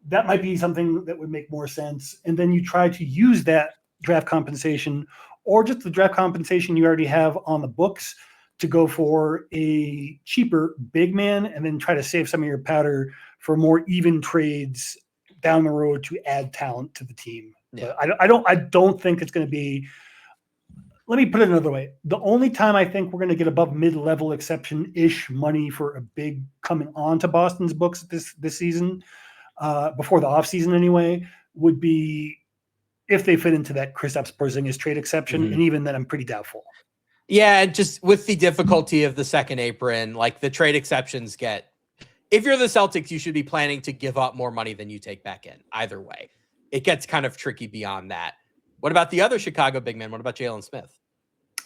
that might be something that would make more sense. And then you try to use that draft compensation or just the draft compensation you already have on the books to go for a cheaper big man and then try to save some of your powder for more even trades down the road to add talent to the team. Yeah. I don't think it's going to be, let me put it another way. The only time I think we're going to get above mid-level exception-ish money for a big coming onto Boston's books this season, before the offseason anyway, would be if they fit into that Kristaps Porzingis trade exception. Mm-hmm. And even then, I'm pretty doubtful. Yeah, just with the difficulty of the second apron, like the trade exceptions if you're the Celtics, you should be planning to give up more money than you take back in. Either way, it gets kind of tricky beyond that. What about the other Chicago big man? What about Jalen Smith?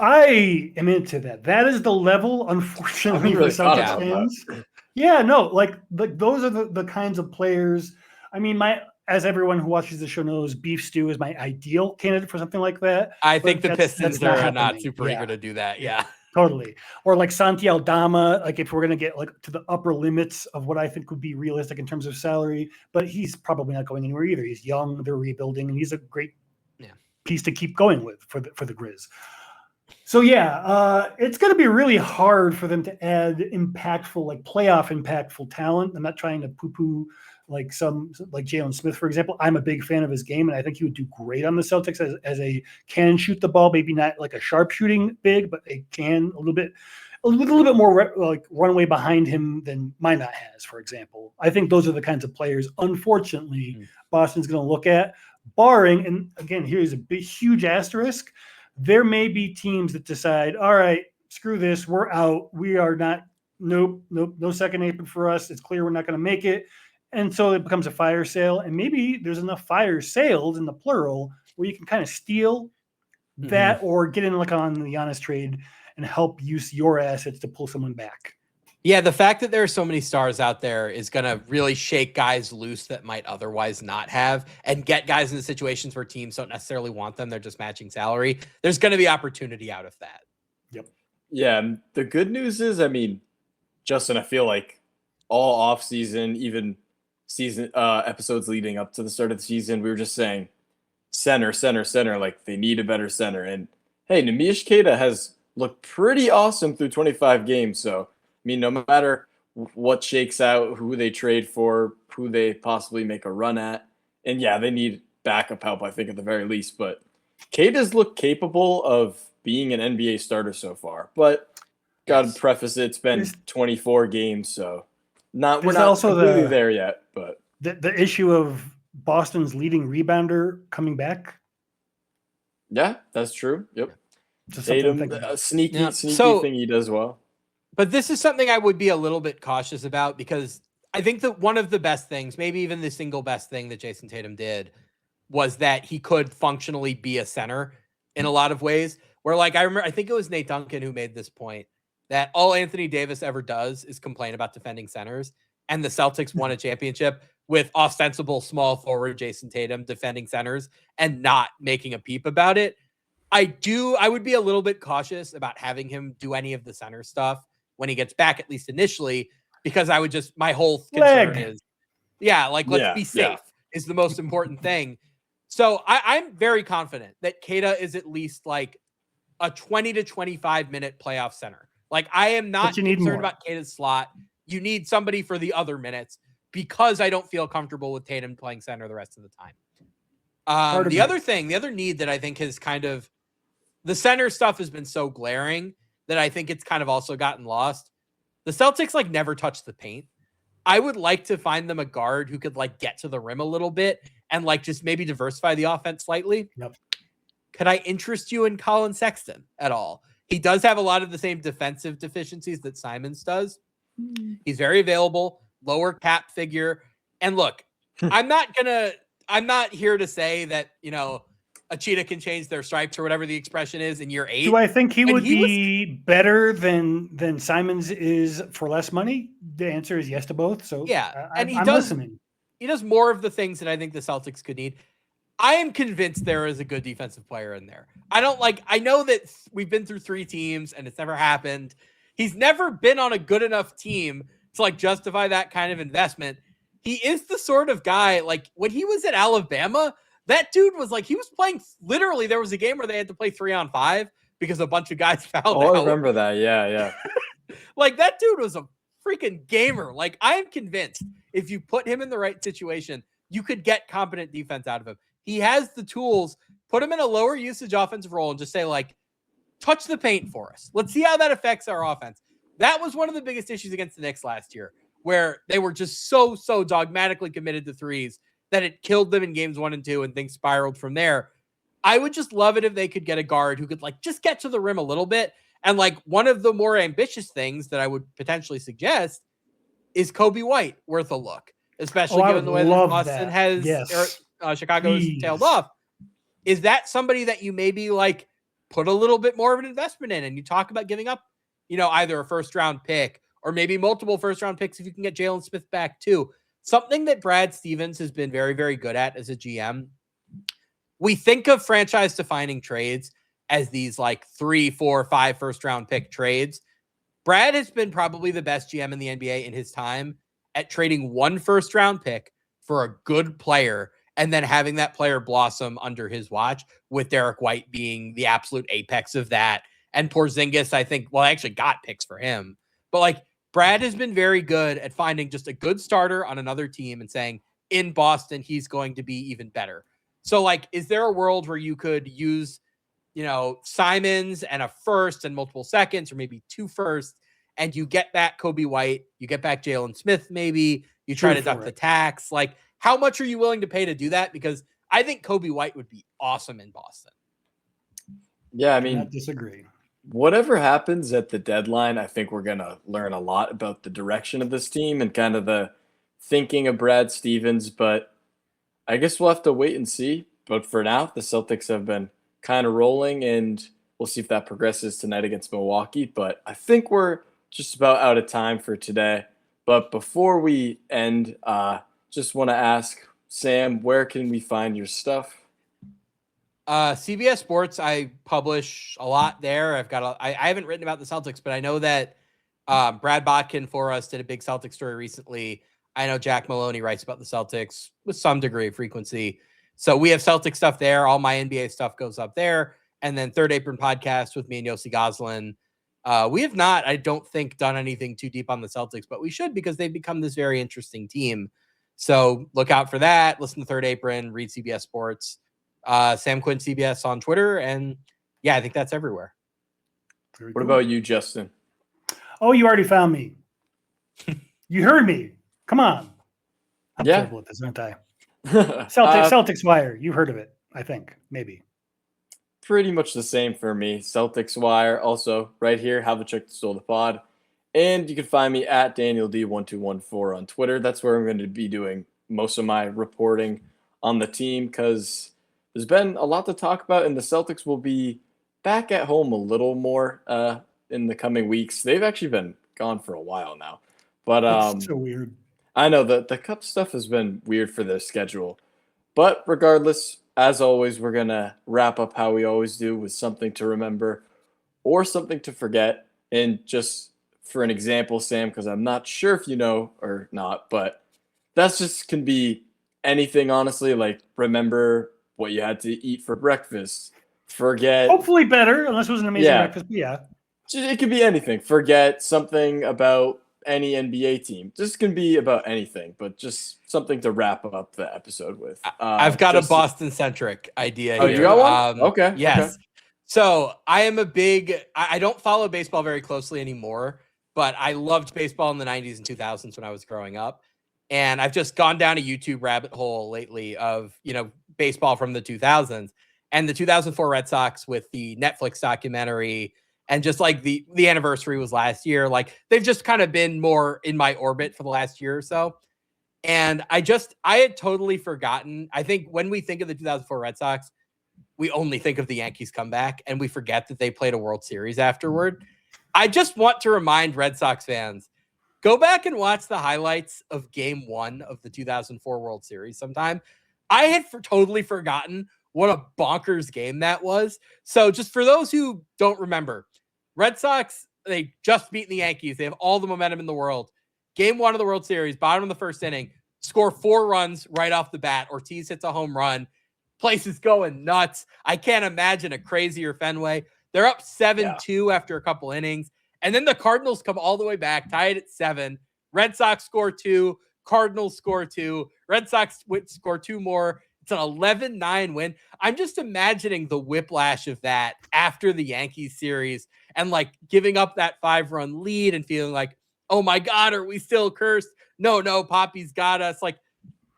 I am into that. That is the level, unfortunately, for Celtics fans. Yeah, no, like those are the kinds of players. I mean, as everyone who watches the show knows, Beef Stew is my ideal candidate for something like that. I think the Pistons are not super eager to do that. Yeah, totally. Or like Santi Aldama, like if we're going to get like to the upper limits of what I think would be realistic in terms of salary, but he's probably not going anywhere either. He's young, they're rebuilding, and he's a great piece to keep going with for the Grizz. So it's going to be really hard for them to add impactful, like playoff impactful talent. I'm not trying to poo-poo like Jalen Smith, for example. I'm a big fan of his game, and I think he would do great on the Celtics as a can shoot the ball, maybe not like a sharp shooting big, but a can a little bit more like runway behind him than Minott has, for example. I think those are the kinds of players, unfortunately, Boston's going to look at, barring, and again, here's a big, huge asterisk. There may be teams that decide, all right, screw this, we're out. We are not, nope, no second apron for us. It's clear we're not going to make it. And so it becomes a fire sale. And maybe there's enough fire sales in the plural where you can kind of steal that or get in like on the Giannis trade and help use your assets to pull someone back. Yeah, the fact that there are so many stars out there is going to really shake guys loose that might otherwise not have and get guys into situations where teams don't necessarily want them. They're just matching salary. There's going to be opportunity out of that. Yeah, the good news is, I mean, Justin, I feel like all off season, even season episodes leading up to the start of the season, we were just saying center, center, center. Like they need a better center. And hey, Neemias Queta has looked pretty awesome through 25 games. So I mean, no matter what shakes out, who they trade for, who they possibly make a run at, and yeah, they need backup help, I think, at the very least. But Queta's looked capable of being an NBA starter so far. But got to preface it, it's been 24 games, so we're not also completely there yet. But the issue of Boston's leading rebounder coming back. Yeah, that's true. Yep. Just Tatum, sneaky thing he does well. But this is something I would be a little bit cautious about because I think that one of the best things, maybe even the single best thing that Jayson Tatum did was that he could functionally be a center in a lot of ways. Where like I think it was Nate Duncan who made this point that all Anthony Davis ever does is complain about defending centers. And the Celtics won a championship with ostensible small forward Jayson Tatum defending centers and not making a peep about it. I would be a little bit cautious about having him do any of the center stuff when he gets back, at least initially, because I would just, my whole concern is, let's be safe is the most important thing. So I'm very confident that Queta is at least like a 20 to 25 minute playoff center. Like I am not concerned about Queta's slot. You need somebody for the other minutes because I don't feel comfortable with Tatum playing center the rest of the time. The other need that I think has kind of, the center stuff has been so glaring that I think it's kind of also gotten lost. The Celtics like never touch the paint. I would like to find them a guard who could like get to the rim a little bit and like just maybe diversify the offense slightly. Yep. Could I interest you in Colin Sexton at all? He does have a lot of the same defensive deficiencies that Simons does. He's very available, lower cap figure. And look, I'm not here to say that, a cheetah can change their stripes or whatever the expression is in year 8. Do I think he would be better than Simons is for less money? The answer is yes to both. So yeah, I'm listening. He does more of the things that I think the Celtics could need. I am convinced there is a good defensive player in there. I know that we've been through 3 teams and it's never happened. He's never been on a good enough team to like justify that kind of investment. He is the sort of guy, like when he was at Alabama, that dude was like, he was playing, literally there was a game where they had to play 3-on-5 because a bunch of guys fouled out. I remember that. Yeah. Like that dude was a freaking gamer. Like I am convinced if you put him in the right situation, you could get competent defense out of him. He has the tools, put him in a lower usage offensive role and just say like, touch the paint for us. Let's see how that affects our offense. That was one of the biggest issues against the Knicks last year, where they were just so dogmatically committed to threes that it killed them in games 1 and 2 and things spiraled from there. I would just love it if they could get a guard who could like just get to the rim a little bit. And like one of the more ambitious things that I would potentially suggest is Kobe White worth a look, especially given the way that Boston has Chicago's tailed off. Is that somebody that you maybe like put a little bit more of an investment in? And you talk about giving up, either a first round pick or maybe multiple first round picks if you can get Jalen Smith back too. Something that Brad Stevens has been very, very good at as a GM. We think of franchise defining trades as these like 3, 4, 5 first round pick trades. Brad has been probably the best GM in the NBA in his time at trading 1 first round pick for a good player and then having that player blossom under his watch, with Derek White being the absolute apex of that. And Porzingis, I think, I actually got picks for him. But like Brad has been very good at finding just a good starter on another team and saying, in Boston, he's going to be even better. So like, is there a world where you could use, Simons and a first and multiple seconds, or maybe 2 firsts, and you get back Kobe White, you get back Jalen Smith, maybe you try to duck the tax? Like, how much are you willing to pay to do that? Because I think Kobe White would be awesome in Boston. Yeah, I mean, I disagree. Whatever happens at the deadline, I think we're going to learn a lot about the direction of this team and kind of the thinking of Brad Stevens. But I guess we'll have to wait and see. But for now, the Celtics have been kind of rolling, and we'll see if that progresses tonight against Milwaukee. But I think we're just about out of time for today. But before we end, just want to ask, Sam, where can we find your stuff? CBS Sports, I publish a lot there. I haven't written about the Celtics, but I know that Brad Botkin for us did a big Celtics story recently. I know Jack Maloney writes about the Celtics with some degree of frequency. So we have Celtic stuff there. All my NBA stuff goes up there. And then Third Apron podcast with me and Yossi Goslin. We have not, I don't think, done anything too deep on the Celtics, but we should because they've become this very interesting team. So look out for that. Listen to Third Apron, read CBS Sports, Sam Quinn CBS on Twitter. And yeah, I think that's everywhere. What about you, Justin? Oh, you already found me. You heard me. Come on. I'm terrible at this, aren't I? Celtics Wire. You've heard of it, I think. Maybe. Pretty much the same for me. Celtics Wire. Also, right here, have a check to Stole the Pod. And you can find me at DanielD1214 on Twitter. That's where I'm going to be doing most of my reporting on the team because there's been a lot to talk about, and the Celtics will be back at home a little more in the coming weeks. They've actually been gone for a while now. But that's so weird. I know that the Cup stuff has been weird for their schedule. But regardless, as always, we're going to wrap up how we always do with something to remember or something to forget. And just for an example, Sam, because I'm not sure if you know or not, but that's just can be anything, honestly. Like, remember what you had to eat for breakfast. Forget. Hopefully better, unless it was an amazing breakfast. But yeah. It could be anything. Forget something about any NBA team. This can be about anything, but just something to wrap up the episode with. I've got a Boston-centric idea here. You got one? Okay. Yes. Okay. So I am a big – I don't follow baseball very closely anymore, but I loved baseball in the 90s and 2000s when I was growing up. And I've just gone down a YouTube rabbit hole lately of, baseball from the 2000s. And the 2004 Red Sox with the Netflix documentary and just like the anniversary was last year. Like they've just kind of been more in my orbit for the last year or so. And I had totally forgotten. I think when we think of the 2004 Red Sox, we only think of the Yankees comeback and we forget that they played a World Series afterward. I just want to remind Red Sox fans, go back and watch the highlights of Game 1 of the 2004 World Series sometime. I had totally forgotten what a bonkers game that was. So just for those who don't remember, Red Sox, they just beat the Yankees. They have all the momentum in the world. Game 1 of the World Series, bottom of the first inning, score 4 runs right off the bat. Ortiz hits a home run. Place is going nuts. I can't imagine a crazier Fenway. They're up 7-2 after a couple innings. And then the Cardinals come all the way back, tied at 7. Red Sox score 2. Cardinals score 2. Red Sox score 2 more. It's an 11-9 win. I'm just imagining the whiplash of that after the Yankees series and like giving up that 5-run lead and feeling like, oh my God, are we still cursed? No, Poppy's got us. Like,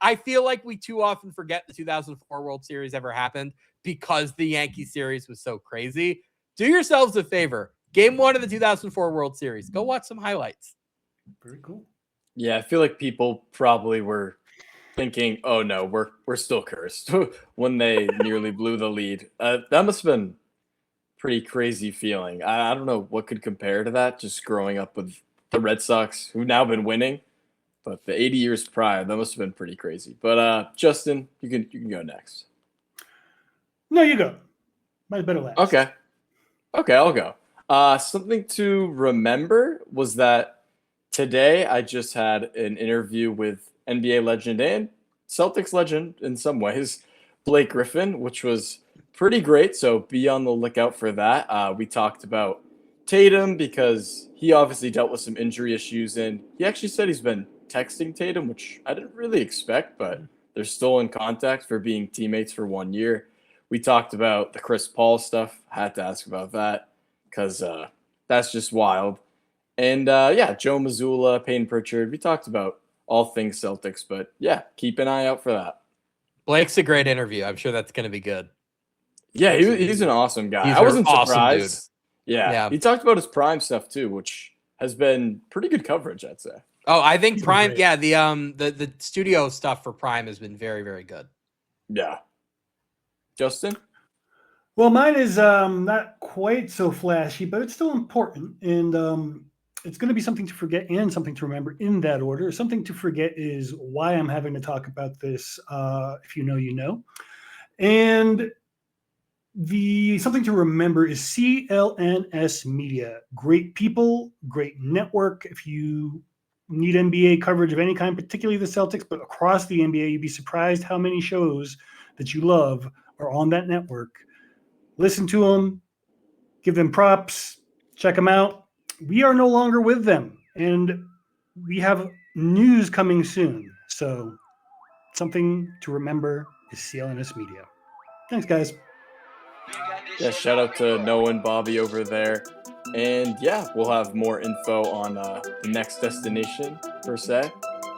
I feel like we too often forget the 2004 World Series ever happened because the Yankee series was so crazy. Do yourselves a favor. Game 1 of the 2004 World Series. Go watch some highlights. Very cool. Yeah, I feel like people probably were thinking, oh no, we're still cursed when they nearly blew the lead. That must have been pretty crazy feeling. I don't know what could compare to that, just growing up with the Red Sox, who've now been winning. But the 80 years prior, that must have been pretty crazy. But Justin, you can go next. No, you go. Mine's better last. Okay, I'll go. Something to remember was that today I just had an interview with NBA legend and Celtics legend in some ways, Blake Griffin, which was pretty great. So be on the lookout for that. We talked about Tatum because he obviously dealt with some injury issues, and he actually said he's been texting Tatum, which I didn't really expect, but they're still in contact for being teammates for 1 year. We talked about the Chris Paul stuff. I had to ask about that because that's just wild. And Joe Mazzulla, Payton Pritchard. We talked about all things Celtics, but yeah, keep an eye out for that. Blake's a great interview. I'm sure that's going to be good. Yeah, he's an awesome guy. I wasn't surprised. Awesome dude. Yeah, he talked about his Prime stuff too, which has been pretty good coverage, I'd say. Oh, I think Prime. Yeah, the studio stuff for Prime has been very, very good. Yeah, Justin. Well, mine is not quite so flashy, but it's still important, and it's going to be something to forget and something to remember in that order. Something to forget is why I'm having to talk about this. If you know, you know. And the something to remember is CLNS Media. Great people, great network. If you need NBA coverage of any kind, particularly the Celtics, but across the NBA, you'd be surprised how many shows that you love are on that network. Listen to them, give them props, check them out. We are no longer with them, and we have news coming soon. So something to remember is CLNS Media. Thanks, guys. Yeah, shout out to Noah and Bobby over there. And yeah, we'll have more info on the next destination, per se.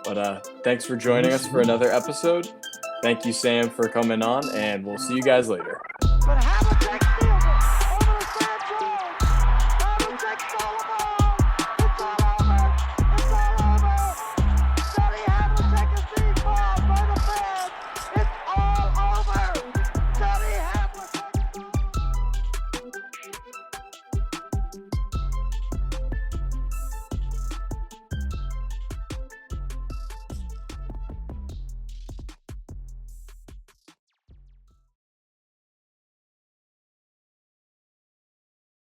But thanks for joining us for another episode. Thank you, Sam, for coming on, and we'll see you guys later.